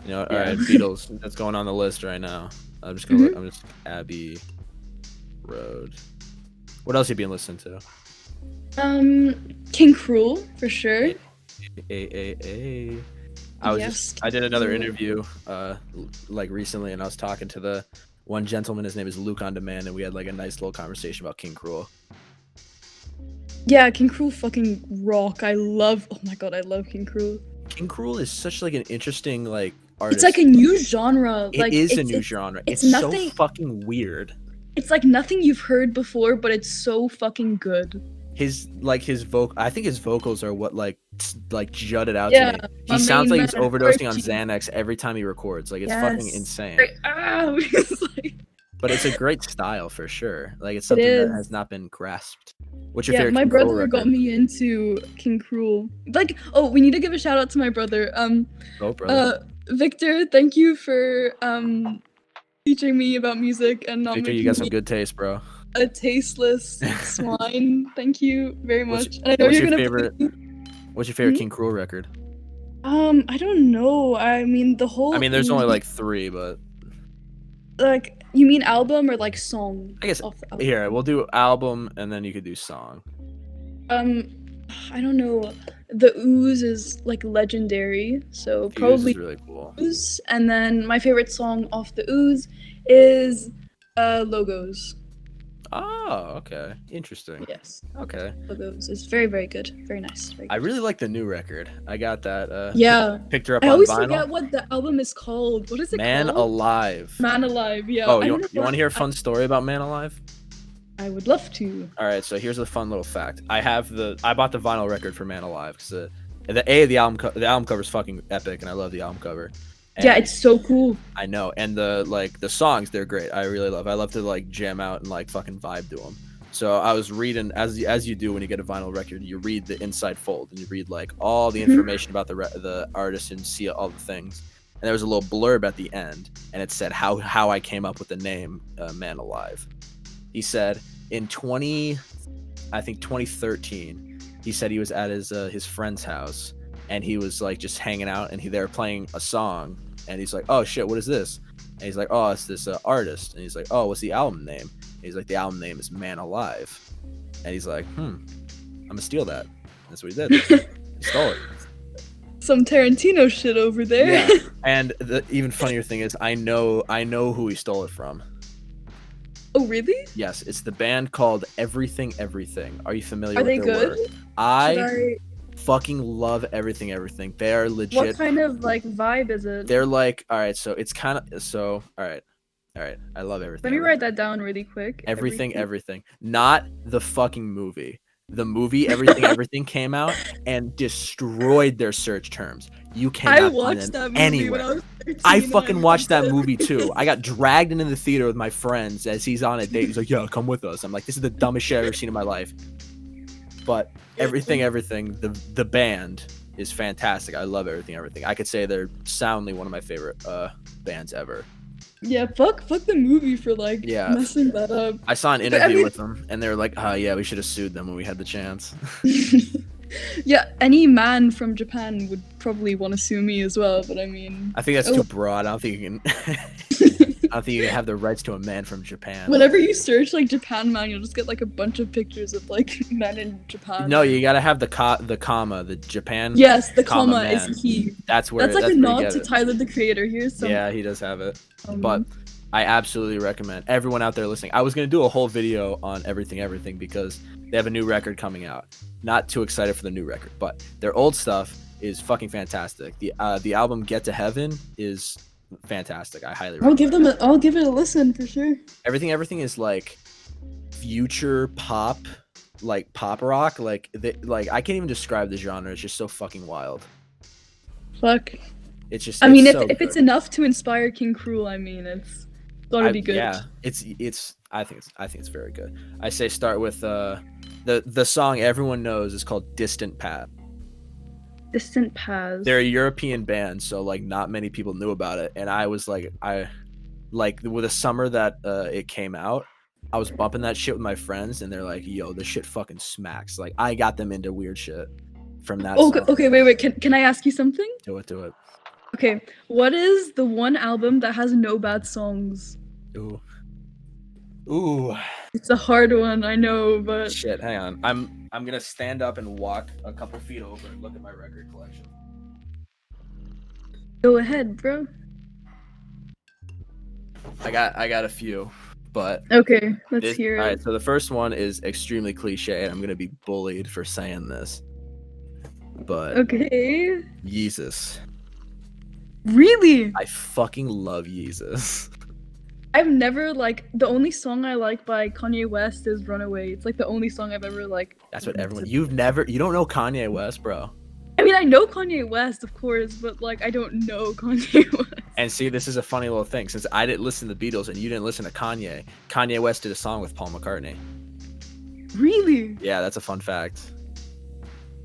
All right, Beatles. That's going on the list right now. I'm just Abbey Road. What else have you been listening to? King Cruel for sure. I did another interview like recently, and I was talking to the one gentleman. His name is Luke on Demand, and we had like a nice little conversation about King Cruel. Yeah, King Cruel fucking rock. Oh my god, I love King Cruel. King Cruel is such like an interesting like artist. It's like a new genre. It is a new genre. It's nothing, so fucking weird. It's like nothing you've heard before, but it's so fucking good. I think his vocals are what like jutted out to me. He sounds like he's overdosing on Xanax every time he records. Like it's fucking insane. But it's a great style for sure. Like it's something that has not been grasped. What's your Yeah, favorite my King Cruel brother got record? me into King Cruel. Like, oh, we need to give a shout out to my brother. Oh, brother. Victor, thank you for teaching me about music and not Victor, you making got some me good taste, bro. a tasteless swine. Thank you very What's much. And I know what's you're your gonna favorite believe what's your me. favorite King Cruel record? I don't know. I mean, the I whole mean, there's only like 3, but like, you mean album or like song I guess off the album? here we'll do album and then you could do song. Um, I don't know. The Ooze is like legendary, so Fuse probably is really cool. Ooze. And then my favorite song off the Ooze is Logos. Oh, okay. Interesting. Yes, Okay. Logos is very, very good. Very nice. Very I good. really like the new record. I got that Yeah. picked her up I on always vinyl. forget what the album is called. What is it Man called? Alive. Man Alive. Yeah. Oh, I you don't know want what to hear a fun story about Man Alive? I would love to. All right, so here's a fun little fact. I bought the vinyl record for Man Alive because the album cover is fucking epic, and I love the album cover. And Yeah, it's so cool. I know, and the songs, they're great. I really love. I love to like jam out and like fucking vibe to them. So I was reading as you do when you get a vinyl record, you read the inside fold and you read like all the information about the artist and see all the things. And there was a little blurb at the end, and it said how I came up with the name Man Alive. He said in 2013, he said he was at his friend's house, and he was like just hanging out, and they were playing a song, and he's like, oh shit, what is this? And he's like, oh, it's this artist. And he's like, oh, what's the album name? And he's like, the album name is Man Alive. And he's like, I'm gonna steal that. And that's what he did. He stole it. Some Tarantino shit over there. Yeah. And the even funnier thing is, I know who he stole it from. Oh, really? Yes, it's the band called Everything Everything. Are you familiar Are with they their good? work? I fucking love Everything Everything. They are legit. What kind of like vibe is it? They're like, all right, so it's kind of all right. I love Everything. Let me write that down really quick. Everything. Not the fucking movie. The movie Everything Everything came out and destroyed their search terms. You cannot find them anywhere. When I was 13 I fucking watched that movie too. I got dragged into the theater with my friends as he's on a date. He's like, "Yeah, come with us." I'm like, "This is the dumbest shit I've ever seen in my life." But Everything, the band is fantastic. I love Everything. I could say they're soundly one of my favorite bands ever. Yeah, fuck the movie for like messing that up. I saw an interview with them, and they were like, "Oh yeah, we should have sued them when we had the chance." Yeah, any man from Japan would probably want to sue me as well, but I mean, I think that's too broad. I don't think you can. I don't think you can have the rights to a man from Japan. Whenever you search like Japan man, you'll just get like a bunch of pictures of like men in Japan. No, you gotta have the comma, the Japan. Yes, the comma man. Is key. That's where. That's like a nod to Tyler the Creator. Here's some. Yeah, he does have it. But I absolutely recommend everyone out there listening. I was gonna do a whole video on Everything because they have a new record coming out. Not too excited for the new record, but their old stuff is fucking fantastic. The album Get to Heaven is fantastic. I highly recommend. I'll give it a listen for sure. Everything is like future pop, like pop rock. Like I can't even describe the genre. It's just so fucking wild. Fuck. It's just. I mean, if it's enough to inspire King Cruel, I mean, it's gotta be good. Yeah, it's. I think it's very good. I say start with the song everyone knows is called Distant Path. Distant Paths. They're a European band, so like not many people knew about it. And I was like, with the summer that it came out, I was bumping that shit with my friends, and they're like, "Yo, this shit fucking smacks." Like I got them into weird shit from that. Okay, wait. Can I ask you something? Do it. Okay, what is the one album that has no bad songs? Ooh. It's a hard one, I know, but shit. Hang on, I'm gonna stand up and walk a couple feet over and look at my record collection. Go ahead, bro. I got a few, but okay, let's hear it. All right, so the first one is extremely cliche, and I'm gonna be bullied for saying this, but okay. Yeezus. Really? I fucking love Yeezus. I've never the only song I like by Kanye West is Runaway. It's like the only song I've ever That's what everyone. You don't know Kanye West, bro. I mean, I know Kanye West, of course, but I don't know Kanye West. And see, this is a funny little thing. Since I didn't listen to the Beatles and you didn't listen to Kanye West did a song with Paul McCartney. Really? Yeah, that's a fun fact.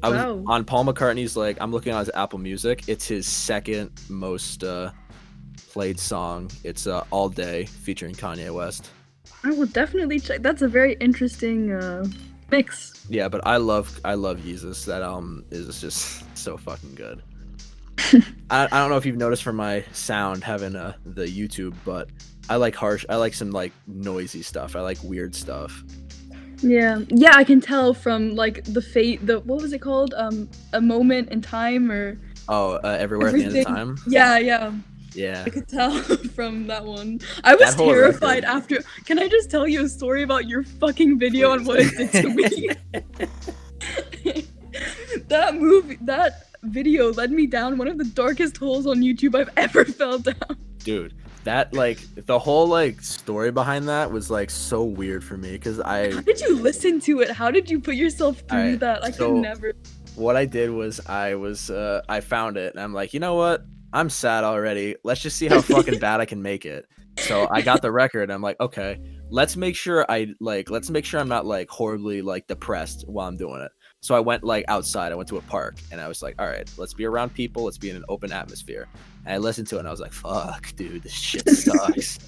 I was Wow. on Paul McCartney's, like, I'm looking on his Apple Music. It's his second most played song. It's All Day featuring Kanye West. I will definitely check. That's a very interesting mix. Yeah, but I love Yeezus. That album is just so fucking good. I don't know if you've noticed from my sound having the YouTube, but I like some like noisy stuff. I like weird stuff. Yeah, yeah, I can tell from like the what was it called? A Moment in Time or Oh, Everywhere at the End of everything. Time. Yeah, yeah. Yeah, I could tell from that one. I was that whole terrified record. after. Can I just tell you a story about your fucking video and what it did to me? That video led me down one of the darkest holes on YouTube I've ever fell down. Dude, that like the whole like story behind that was like so weird for me because How did you listen to it? How did you put yourself through Alright, that? I could so- never. what I did was I found it and I'm like, you know what? I'm sad already. Let's just see how fucking bad I can make it. So I got the record. And I'm like, okay, let's make sure I'm not like horribly like depressed while I'm doing it. So I went like outside. I went to a park and I was like, all right, let's be around people. Let's be in an open atmosphere. And I listened to it and I was like, fuck, dude, this shit sucks.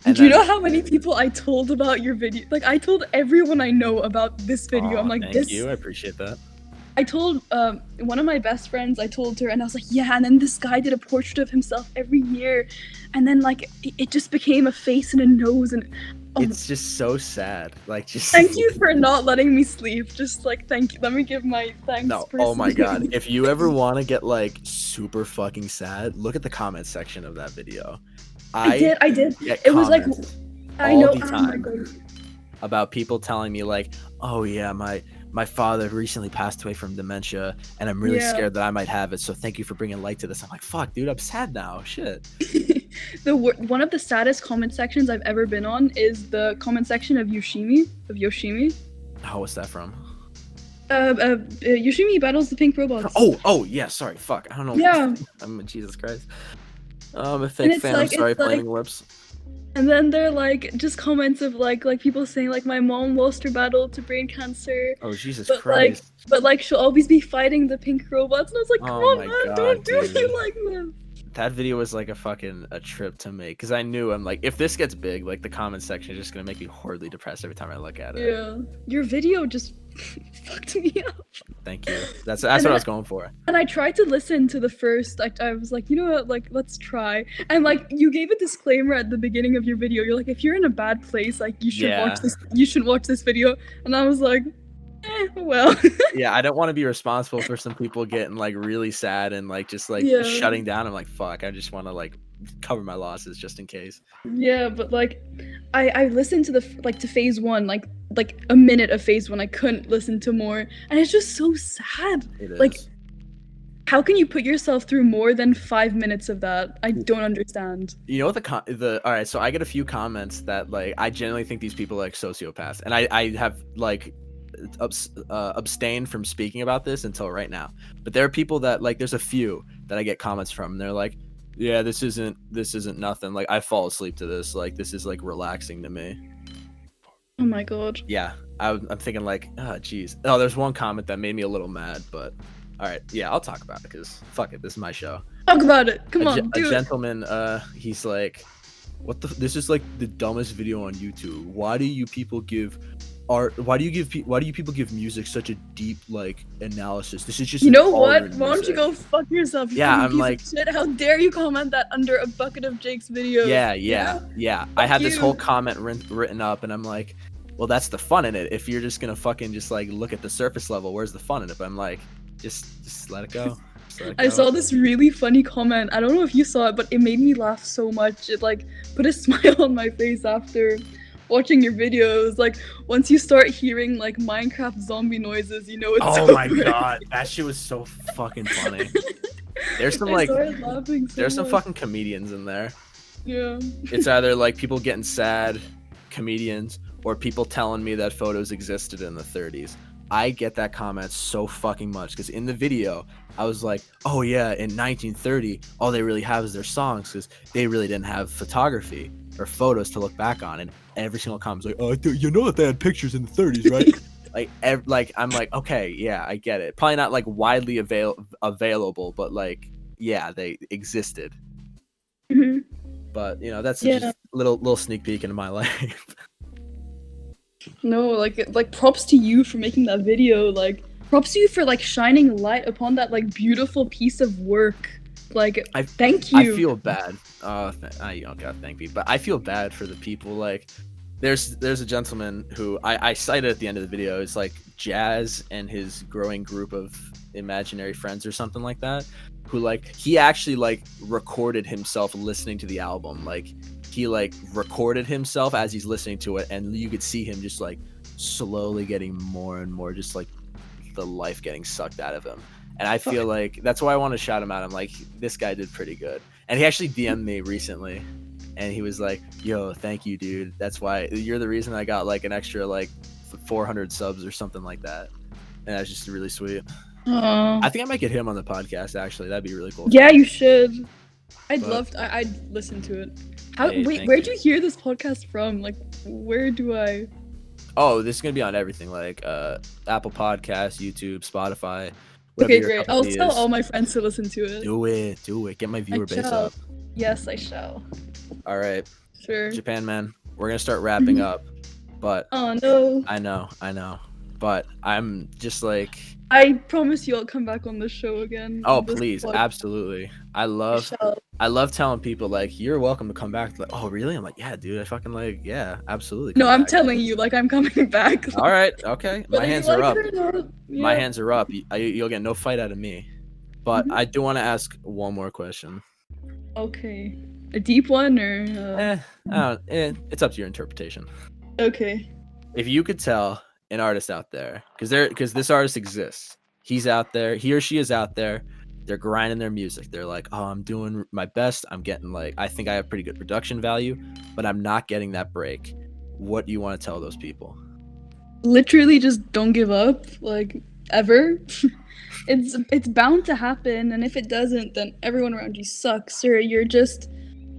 And Do you then- know how many people I told about your video? Like I told everyone I know about this video. Aw, I'm like, thank this. you. I appreciate that. I told one of my best friends, I told her, and I was like, yeah, and then this guy did a portrait of himself every year, and then like it just became a face and a nose, and oh, It's just so sad. Like, just thank you for not letting me sleep. Just like thank you. Let me give my thanks. No, oh my god. personally. If you ever want to get like super fucking sad, look at the comment section of that video. I did. get It was like comments I all know. the Oh my time god. about people telling me like, oh yeah, my father recently passed away from dementia and I'm really Yeah. scared that I might have it, so thank you for bringing light to this. I'm like, fuck dude, I'm sad now, shit. One of the saddest comment sections I've ever been on is the comment section of Yoshimi. Oh, what's that from? Yoshimi battles the pink robots. Oh yeah, sorry, fuck, I don't know. Yeah. I'm Jesus Christ. I'm a And fake it's fan. like- I'm sorry, it's like- flaming lips. And then they're like just comments of like people saying like my mom lost her battle to brain cancer, Oh Jesus but, Christ. but she'll always be fighting the pink robots. And I was like, come Oh on, my man, God, don't do dude. me like this. That video was like a trip to make because I knew I'm like, if this gets big, like the comment section is just gonna make me horribly depressed every time I look at it. Yeah, your video just fucked me up. Thank you. That's what I was going for. And I tried to listen to the first. I was like, you know what? Like, let's try. And like, you gave a disclaimer at the beginning of your video. You're like, if you're in a bad place, like, you should watch Yeah. this. You should watch this video. And I was like, well. Yeah, I don't want to be responsible for some people getting like really sad and like just like Yeah. shutting down. I'm like, fuck. I just want to like cover my losses just in case. Yeah, but like, I listened to to phase one, like a minute of phase one. I couldn't listen to more, and it's just so sad. It is. Like, how can you put yourself through more than 5 minutes of that? I don't understand. You know what the all right, so I get a few comments that like I genuinely think these people are like sociopaths, and I have like abstained from speaking about this until right now. But there are people that like there's a few that I get comments from, and they're like, yeah, this isn't nothing. Like I fall asleep to this. Like this is like relaxing to me. Oh my god. Yeah, I'm thinking like, oh geez. Oh, there's one comment that made me a little mad, but all right, yeah, I'll talk about it because fuck it, this is my show. Talk about it. Come on, A do it. gentleman, he's like, what the? This is like the dumbest video on YouTube. Why do you people give art? Why do you people give music such a deep like analysis? This is just You an know art what? in Why don't you music." go fuck yourself? You Yeah, fucking I'm piece like- of shit. How dare you comment that under a bucket of Jake's videos? Yeah. I had this you. whole comment written up, and I'm like, well, that's the fun in it. If you're just gonna fucking just like look at the surface level, where's the fun in it? But I'm like, just let it go. Just let it I go. saw this really funny comment. I don't know if you saw it, but it made me laugh so much. It like put a smile on my face after watching your videos. Like once you start hearing like Minecraft zombie noises, you know it's Oh over. my god, that shit was so fucking funny. There's some I like, started laughing so there's some much. fucking comedians in there. Yeah. It's either like people getting sad, comedians, or people telling me that photos existed in the 30s. I get that comment so fucking much because in the video, I was like, oh yeah, in 1930, all they really have is their songs because they really didn't have photography. or photos to look back on, and every single comment's like, oh, you know that they had pictures in the 30s, right? like I'm like, okay, yeah, I get it. Probably not like widely available, but like, yeah, they existed. Hmm. But you know, that's Yeah. just a little sneak peek into my life. No, like props to you for making that video. Like props to you for like shining light upon that like beautiful piece of work. Like thank you. I feel bad. You don't gotta thank me, but I feel bad for the people. Like, there's a gentleman who I cited at the end of the video. It's like Jazz and his growing group of imaginary friends or something like that. Who like he actually like recorded himself listening to the album. Like he like recorded himself as he's listening to it, and you could see him just like slowly getting more and more, just like the life getting sucked out of him. And I feel like that's why I want to shout him out. I'm like, this guy did pretty good. And he actually DM'd me recently, and he was like, yo, thank you, dude. That's why you're the reason I got like an extra like 400 subs or something like that. And that's just really sweet. I think I might get him on the podcast, actually. That'd be really cool. Yeah, you should. I'd listen to it. Where'd you hear this podcast from? Like, where do I? Oh, this is gonna be on everything, like Apple Podcasts, YouTube, Spotify. Okay, great. I'll tell all my friends to listen to it. Do it. Get my viewer base up. Yes, I shall. All right. Sure. Japan Man, we're gonna start wrapping up, but oh no. I know, but I'm just like. I promise you, I'll come back on the show again. Oh please, absolutely. I love telling people like, you're welcome to come back. Like, oh really? I'm like, yeah, dude. I fucking like, yeah, absolutely. No, I'm telling you, like, I'm coming back. All right, okay. My hands are up. Yeah. My hands are up. You'll get no fight out of me. But I do want to ask one more question. Okay, a deep one or? It's up to your interpretation. Okay. If you could tell an artist out there, because this artist exists, he's out there, he or she is out there, they're grinding their music, they're like, oh, I'm doing my best, I'm getting like, I think I have pretty good production value, but I'm not getting that break. What do you want to tell those people? Literally just don't give up, like, ever. It's bound to happen, and if it doesn't, then everyone around you sucks, or you're just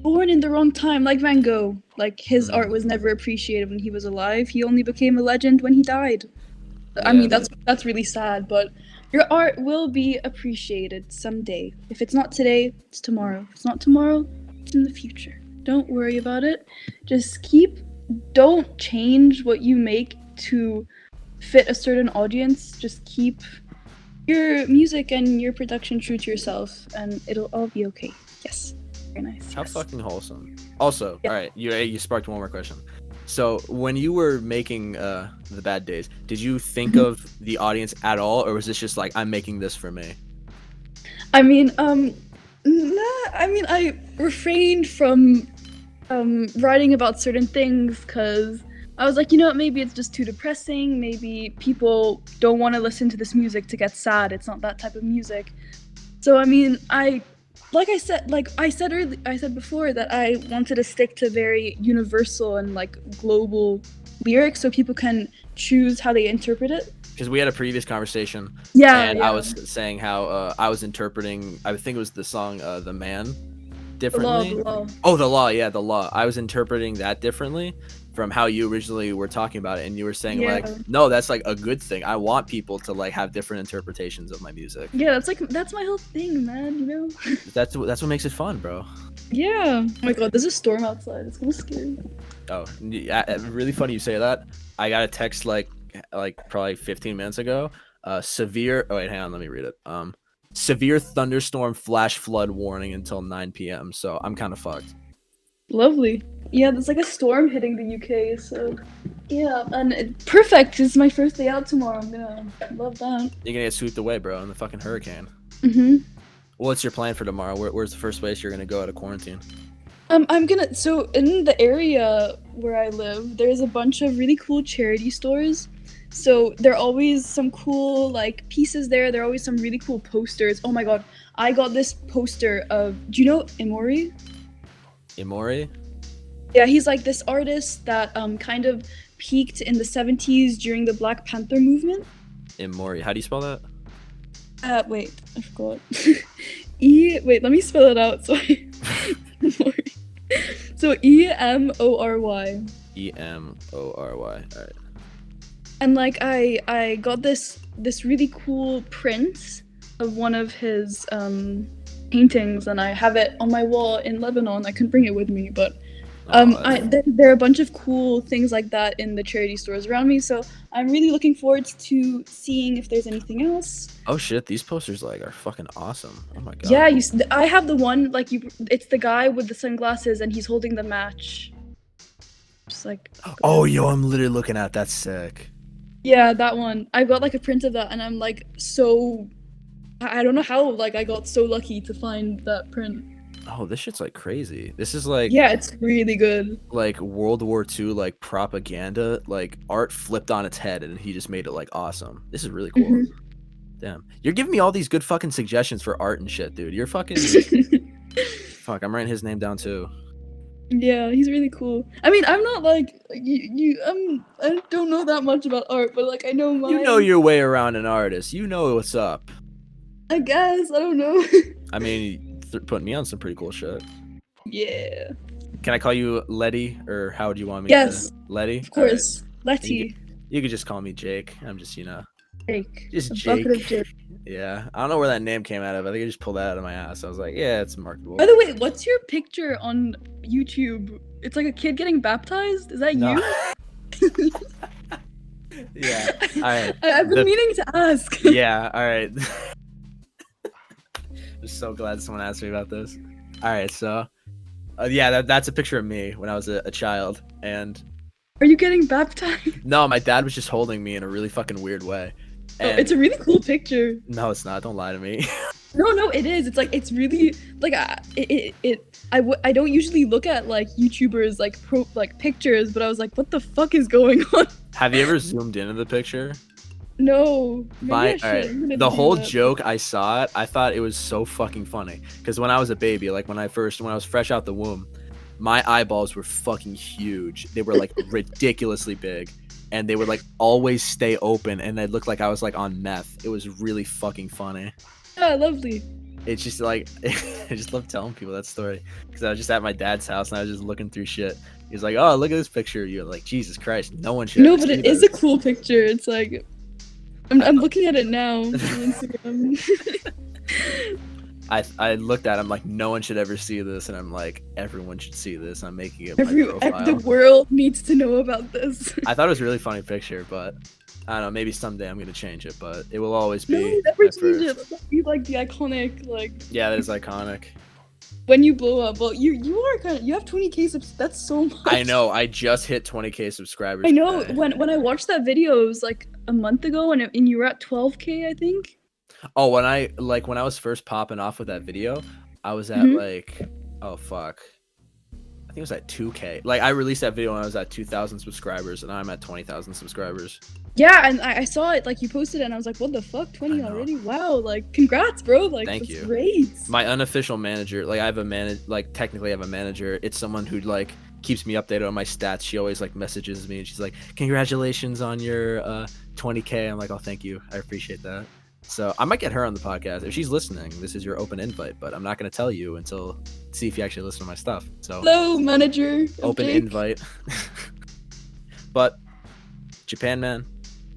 born in the wrong time, like Van Gogh. Like, his art was never appreciated when he was alive. He only became a legend when he died. Yeah. I mean, that's really sad, but your art will be appreciated someday. If it's not today, it's tomorrow. If it's not tomorrow, it's in the future. Don't worry about it. Just don't change what you make to fit a certain audience. Just keep your music and your production true to yourself, and it'll all be okay. Yes. Very nice. How fucking wholesome. Also, all right, you sparked one more question. So when you were making the Bad Days, did you think of the audience at all, or was this just like, I'm making this for me? I mean, I refrained from writing about certain things because I was like, you know what, maybe it's just too depressing. Maybe people don't want to listen to this music to get sad. It's not that type of music. So I mean, I said before that I wanted to stick to very universal and like global lyrics so people can choose how they interpret it. Because we had a previous conversation. Yeah. I was saying how I was interpreting, I think it was the song The Man differently. The Law. Oh, The Law. Yeah, The Law. I was interpreting that differently from how you originally were talking about it, and you were saying like, no, that's like a good thing. I want people to like have different interpretations of my music. Yeah, that's my whole thing, man, you know. That's what makes it fun, bro. Yeah. Oh my god, there's a storm outside. It's kind of scary. Oh, yeah, really funny you say that. I got a text like probably 15 minutes ago. Severe. Oh wait, hang on, let me read it. Severe thunderstorm flash flood warning until 9 p.m. So I'm kind of fucked. Lovely. Yeah, there's like a storm hitting the UK, so yeah, and perfect. It's my first day out tomorrow. I'm gonna love that. You're gonna get swept away, bro, in the fucking hurricane. What's your plan for tomorrow? Where's the first place you're gonna go out of quarantine? So in the area where I live, there's a bunch of really cool charity stores. So there are always some cool like pieces there. There are always some really cool posters. Oh my god, I got this poster of, do you know Imori? Imori? Yeah, he's like this artist that kind of peaked in the 70s during the Black Panther movement. Imori, how do you spell that? Wait, I forgot. Wait, let me spell it out. Sorry. So Emory. Emory. All right. And like I got this really cool print of one of his paintings, and I have it on my wall in Lebanon. I couldn't bring it with me, but there are a bunch of cool things like that in the charity stores around me. So I'm really looking forward to seeing if there's anything else. Oh shit, these posters like are fucking awesome. Oh my god. Yeah, I have the one like it's the guy with the sunglasses and he's holding the match. Just like. Oh yo, I'm literally looking at that's sick. Yeah, that one. I got like a print of that, and I'm like so. I don't know how like I got so lucky to find that print. Oh, this shit's like crazy. This is like. Yeah, it's really good. Like World War II like propaganda, like art flipped on its head, and he just made it like awesome. This is really cool. Mm-hmm. Damn, you're giving me all these good fucking suggestions for art and shit, dude. You're fucking. Fuck, I'm writing his name down too. Yeah, he's really cool. I mean, I'm not like you. I don't know that much about art, but like I know mine. You know your way around an artist. You know what's up. I guess I don't know. I mean, putting me on some pretty cool shit. Yeah. Can I call you Letty, or how do you want me? Yes. To? Letty. Of course, right. Letty. You could just call me Jake. I'm just Jake. Just Jake. Yeah, I don't know where that name came out of. I think I just pulled that out of my ass. I was like, yeah, it's marketable. By the way, what's your picture on YouTube? It's like a kid getting baptized. Is that you? Yeah. All right. I've been meaning to ask. Yeah. All right. I'm so glad someone asked me about this. All right. So, yeah, that's a picture of me when I was a child. And. Are you getting baptized? No, my dad was just holding me in a really fucking weird way. And it's a really cool picture. No, it's not. Don't lie to me. No, it is. It's like it's really like I don't usually look at like YouTubers like pictures, but I was like, what the fuck is going on? Have you ever zoomed into the picture? No. The whole joke, I saw it. I thought it was so fucking funny because when I was a baby, like when I was fresh out the womb, my eyeballs were fucking huge. They were like ridiculously big. And they would like always stay open, and they'd look like I was like on meth. It was really fucking funny. Yeah, lovely. It's just like I just love telling people that story because I was just at my dad's house and I was just looking through shit. He's like, "Oh, look at this picture." You're like, Jesus Christ, no one should. No, but it is a cool picture. It's like I'm looking at it now on Instagram. I looked at it, I'm like, no one should ever see this, and I'm like, everyone should see this. I'm making it my profile. The world needs to know about this. I thought it was a really funny picture, but I don't know, maybe someday I'm gonna change it, but it will always be. No, never change it. That'd be like the iconic, like. Yeah, that is iconic. When you blow up, well, you have 20K subs. That's so much. I know. I just hit 20K subscribers. I know. Today. When I watched that video, it was like a month ago, and you were at 12K, I think. Oh, when I was first popping off with that video, I was at like, oh fuck, I think it was at 2K. Like I released that video when I was at 2,000 subscribers, and I'm at 20,000 subscribers. Yeah, and I saw it, like you posted it, and I was like, what the fuck, 20 already? Wow, like congrats, bro. Like thank you. Great. My unofficial manager, like I have technically I have a manager. It's someone who like keeps me updated on my stats. She always like messages me, and she's like, congratulations on your 20K. I'm like, oh, thank you. I appreciate that. So I might get her on the podcast if she's listening. This is your open invite, but I'm not going to tell you until see if you actually listen to my stuff. So hello, manager. Open invite. But Japan man,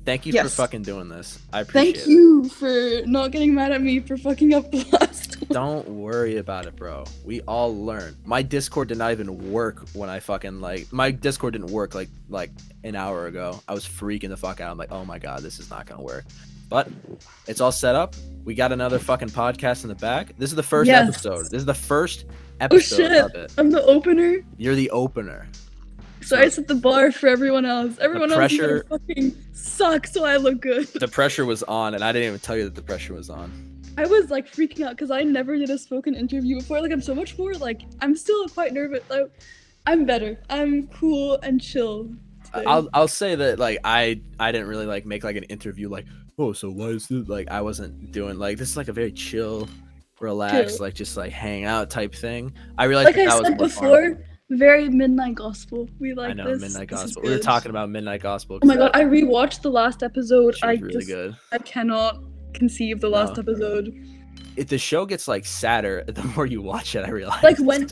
thank you for fucking doing this. I appreciate it. Thank you for not getting mad at me for fucking up the last one. Don't worry about it, bro. We all learn. My Discord did not even work when I fucking my Discord didn't work like an hour ago. I was freaking the fuck out. I'm like, oh my god, this is not gonna work. But it's all set up. We got another fucking podcast in the back. This is the first episode. This is the first episode of it. I'm the opener. You're the opener. So I set the bar for everyone else. Everyone else is fucking suck, so I look good. The pressure was on, and I didn't even tell you that the pressure was on. I was like freaking out because I never did a spoken interview before. Like I'm so much more like I'm still quite nervous. Like, I'm better. I'm cool and chill today. I'll say that like I didn't really like make like an interview like, oh, so why is this? Like I wasn't doing like this is like a very chill, relaxed, like just like hang out type thing. I realized like I said before, very midnight gospel. We like this. I know midnight gospel. We were talking about midnight gospel. Oh my god, I rewatched the last episode. Really good. I cannot conceive the last episode. the show gets like sadder the more you watch it. I realize. Like when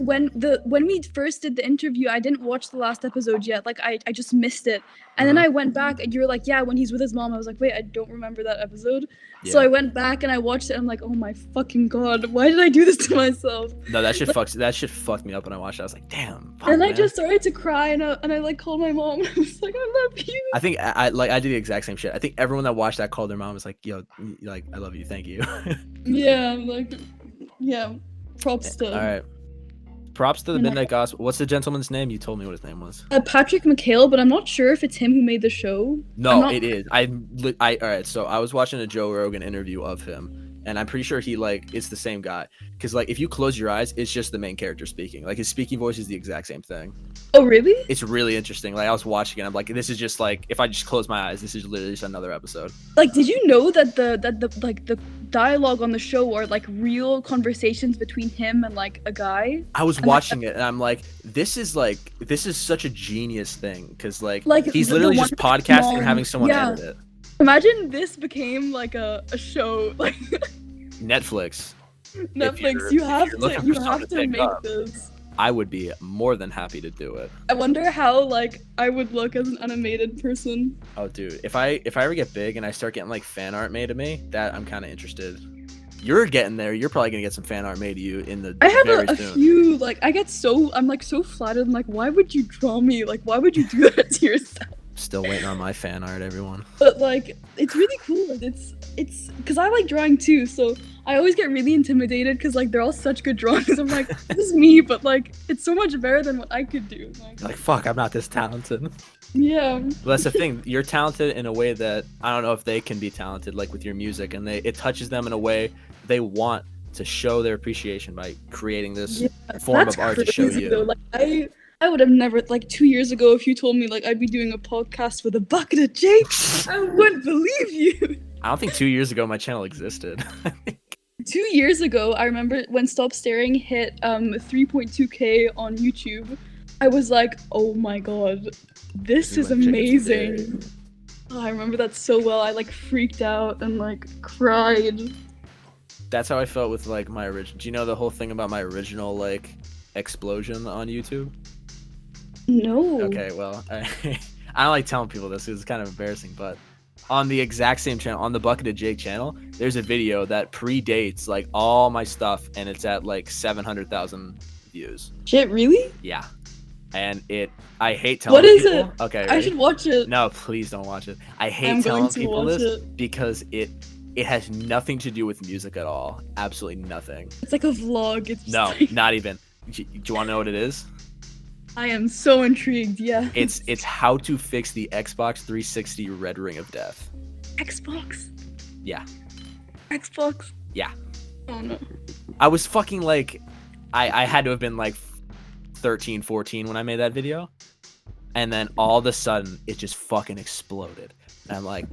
we first did the interview, I didn't watch the last episode yet. Like I just missed it. And then I went back and you were like, yeah, when he's with his mom. I was like, wait, I don't remember that episode. So Yeah. I went back and I watched it. I'm like, oh my fucking god, why did I do this to myself? No, that shit fucked me up when I watched it. I was like, damn. Fuck, And I man. just started to cry and I like called my mom. I was like, I love you. I think I did the exact same shit. I think everyone that watched that called their mom was like, yo, like I love you, thank you. Yeah, like yeah. Props to All right. Props to the And I- Midnight Gospel. What's the gentleman's name? You told me what his name was. Patrick McHale, but I'm not sure if it's him who made the show. No, not- it is. All right. So I was watching a Joe Rogan interview of him, and I'm pretty sure he like it's the same guy. Because like if you close your eyes, it's just the main character speaking. Like his speaking voice is the exact same thing. Oh really? It's really interesting. Like I was watching it, I'm like, this is just like if I just close my eyes, this is literally just another episode. Like, did you know that the dialogue on the show are like real conversations between him and like a guy? I was watching it, and I'm like, this is such a genius thing because like he's the literally one just podcasting mom- and having someone yeah. edit it. Imagine this became like a show like Netflix. Netflix. you're looking You for have something to to pick make up. this. I would be more than happy to do it. I wonder how like I would look as an animated person. Oh, dude, if I ever get big and I start getting like fan art made of me, that I'm kind of interested. You're getting there. You're probably gonna get some fan art made of you in the I have very a soon. few like I'm like so flattered. I'm like, why would you draw me? Like, why would you do that to yourself? Still waiting on my fan art, everyone. But like, it's really cool. Like, it's because I like drawing too, so I always get really intimidated because like they're all such good drawings. I'm like, this is me, but like it's so much better than what I could do. Like, fuck, I'm not this talented. Yeah. Well, that's the thing. You're talented in a way that I don't know if they can be talented, like with your music, and it touches them in a way they want to show their appreciation by creating this form That's of art to show crazy, you. though. Like I would have never like 2 years ago if you told me like I'd be doing a podcast with a bucket of Jake, I wouldn't believe you. I don't think 2 years ago my channel existed. 2 years ago, I remember when Stop Staring hit 3.2k on YouTube. I was like, oh my god, this is amazing. Oh, I remember that so well. I like freaked out and like cried. That's how I felt with like my original. Do you know the whole thing about my original like explosion on YouTube? No. Okay, well, I don't like telling people this because it's kind of embarrassing, but on the exact same channel, on the Bucket of Jake channel, there's a video that predates like all my stuff, and it's at like 700,000 views. Shit, really? Yeah, and I hate telling What is people. it? Okay, I ready? should watch it. No, please don't watch it. I hate I'm telling going to people watch this it. because it has nothing to do with music at all. Absolutely nothing. It's like a vlog. It's just No, like- not even. Do you want to know what it is? I am so intrigued. Yeah. It's how to fix the Xbox 360 Red Ring of Death. Xbox. Yeah. Xbox. Yeah. Oh no. I was fucking like, I had to have been like 13, 14 when I made that video. And then all of a sudden, it just fucking exploded. And I'm like,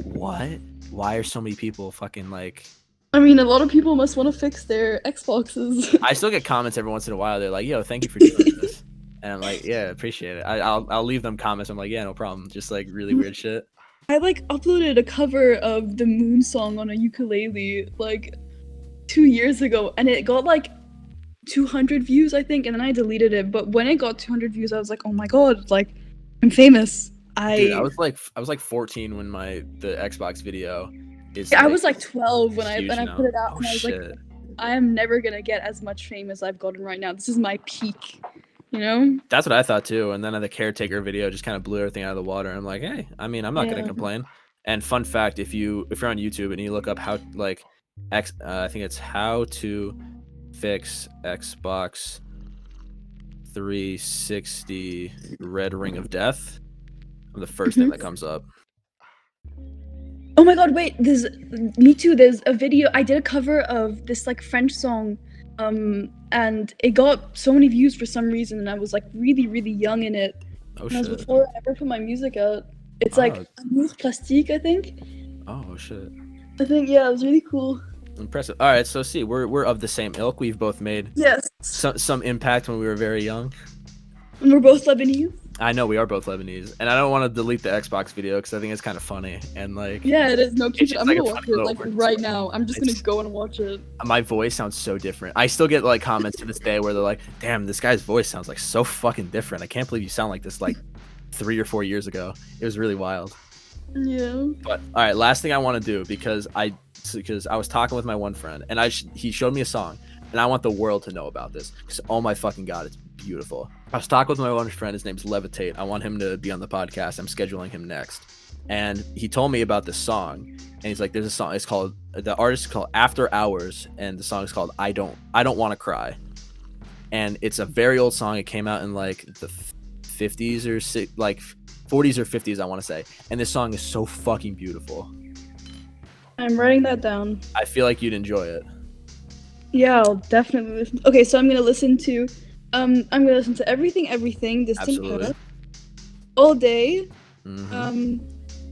what? Why are so many people fucking like... I mean, a lot of people must want to fix their Xboxes. I still get comments every once in a while. They're like, yo, thank you for doing this. And I'm like, yeah, appreciate it. I'll leave them comments. I'm like, yeah, no problem. Just like really weird shit. I like uploaded a cover of the Moon song on a ukulele like 2 years ago, and it got like 200 views, I think, and then I deleted it. But when it got 200 views, I was like, oh my god, like I'm famous. Dude, I was like 14 when the Xbox video is. I like, was like 12 when I huge put it out, now. and I was Shit. like, I am never gonna get as much fame as I've gotten right now. This is my peak, you know? That's what I thought too. And then the caretaker video just kind of blew everything out of the water. I'm like, hey, I mean, I'm not gonna complain. And fun fact, if you're on YouTube and you look up how like I think it's how to fix Xbox 360 Red Ring of Death, I'm the first thing that comes up. Oh my god, wait, me too, there's a video, I did a cover of this like French song, and it got so many views for some reason, and I was like really, really young in it. Oh And it was shit. before I ever put my music out. It's like Amour Plastique, I think. Oh shit. I think, yeah, it was really cool. Impressive. All right, so see, we're of the same ilk. We've both made Yes. some impact when we were very young. And we're both Lebanese. I know we are both Lebanese, and I don't want to delete the Xbox video because I think it's kind of funny and like. Yeah, it is. No, It's keep it. just I'm like gonna a watch funny it little like word right story. now. I'm just gonna go and watch it. My voice sounds so different. I still get like comments to this day where they're like, "Damn, this guy's voice sounds like so fucking different. I can't believe you sound like this like 3 or 4 years ago." It was really wild. Yeah. But all right, last thing I want to do because I was talking with my one friend and he showed me a song and I want the world to know about this because oh my fucking god, it's beautiful. I was talking with my one friend. His name's Levitate. I want him to be on the podcast. I'm scheduling him next, and he told me about this song. And he's like, "There's a song. It's called the artist is called After Hours, and the song is called I Don't Want to Cry." And it's a very old song. It came out in like the 50s or like 40s or 50s, I want to say. And this song is so fucking beautiful. I'm writing that down. I feel like you'd enjoy it. Yeah, I'll definitely listen. Okay, so I'm gonna listen to everything, Distant Absolutely. Past, all day. Mhm.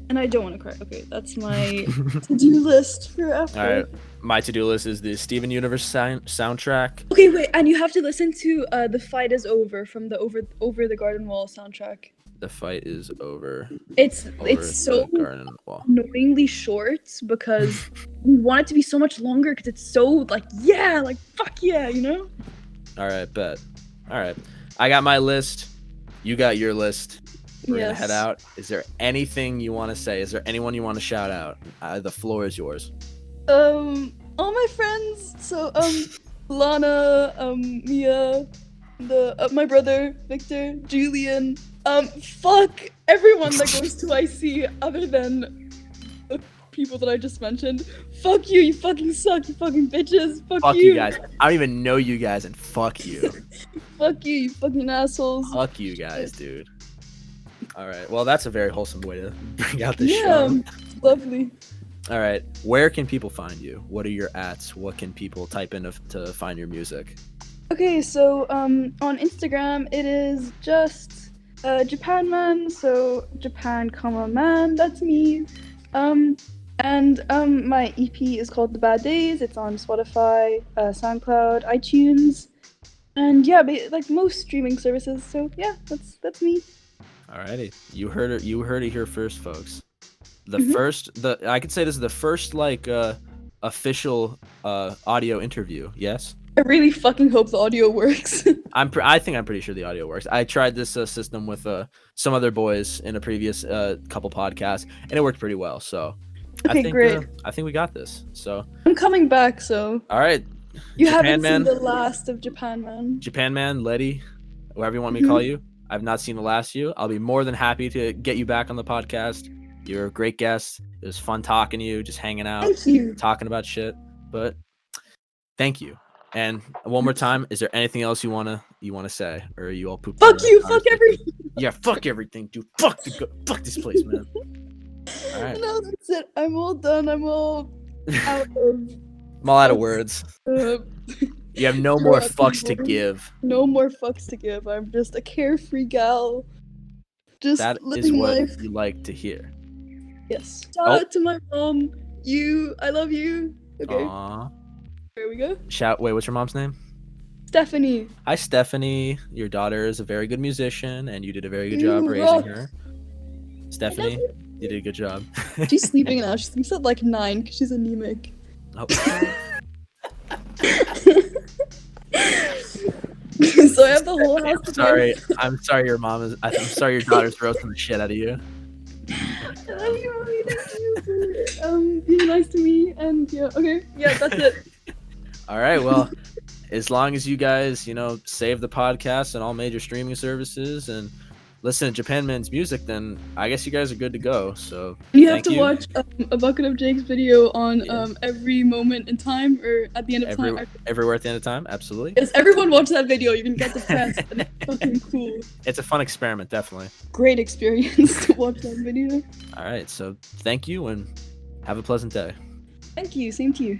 And I don't want to cry. Okay, that's my to-do list for after. All right, my to-do list is the Steven Universe soundtrack. Okay, wait, and you have to listen to "The Fight Is Over" from the Over the Garden Wall soundtrack. The fight is over. It's Over so the garden wall. annoyingly short because we want it to be so much longer because it's so like fuck yeah, you know? All right, bet. All right, I got my list. You got your list. We're gonna head out. Is there anything you want to say? Is there anyone you want to shout out? The floor is yours. All my friends. So Lana, Mia, my brother Victor, Julian. Fuck everyone that goes to IC other than the people that I just mentioned. Fuck you, you fucking suck, you fucking bitches. Fuck you guys. I don't even know you guys, and fuck you. Fuck you, you fucking assholes. Fuck you guys, dude. All right. Well, that's a very wholesome way to bring out the show. Yeah, lovely. All right. Where can people find you? What are your ats? What can people type in to find your music? Okay, so on Instagram it is just Japan Man, so Japan, man, that's me. And my EP is called The Bad Days. It's on Spotify, SoundCloud, iTunes, and yeah, like most streaming services. So yeah, that's me. Alrighty, you heard it. You heard it here first, folks. I could say this is the first like official audio interview. Yes. I really fucking hope the audio works. I think I'm pretty sure the audio works. I tried this system with some other boys in a previous couple podcasts, and it worked pretty well. So okay, great. I think we got this. So I'm coming back. So all right, you haven't seen the last of Japan Man. Japan Man, Letty, whatever you want me to call you. I've not seen the last of you. I'll be more than happy to get you back on the podcast. You're a great guest. It was fun talking to you, just hanging out, talking about shit. But thank you. And one more time, is there anything else you wanna say, or are you all pooped? Fuck you, fuck everything. Yeah, fuck everything, dude. Fuck this place, man. All right. No, that's it. I'm all done. I'm all out of. I'm all out of words. You have no more fucks to give. No more fucks to give. I'm just a carefree gal. Just that living is what life. You like to hear. Yes. Shout out to my mom. I love you. Okay. Aww. There we go. Wait, what's your mom's name? Stephanie. Hi, Stephanie. Your daughter is a very good musician, and you did a very good job raising her. Stephanie, you did a good job. She's sleeping now. She sleeps at like 9 because she's anemic. Oh. So I have the whole house. I'm sorry. Your mom is. I'm sorry. Your daughter's roasting the shit out of you. I love you, Mommy. Thank you for being nice to me. And yeah, okay, yeah, that's it. All right. Well, as long as you guys, save the podcast and all major streaming services and listen to Japan Man's music, then I guess you guys are good to go. So you have to watch a bucket of Jake's video on every moment in time, or at the end of time. Everywhere at the end of time, absolutely. Yes, everyone watch that video. You can get the test. And it's fucking cool. It's a fun experiment, definitely. Great experience to watch that video. All right, so thank you and have a pleasant day. Thank you. Same to you.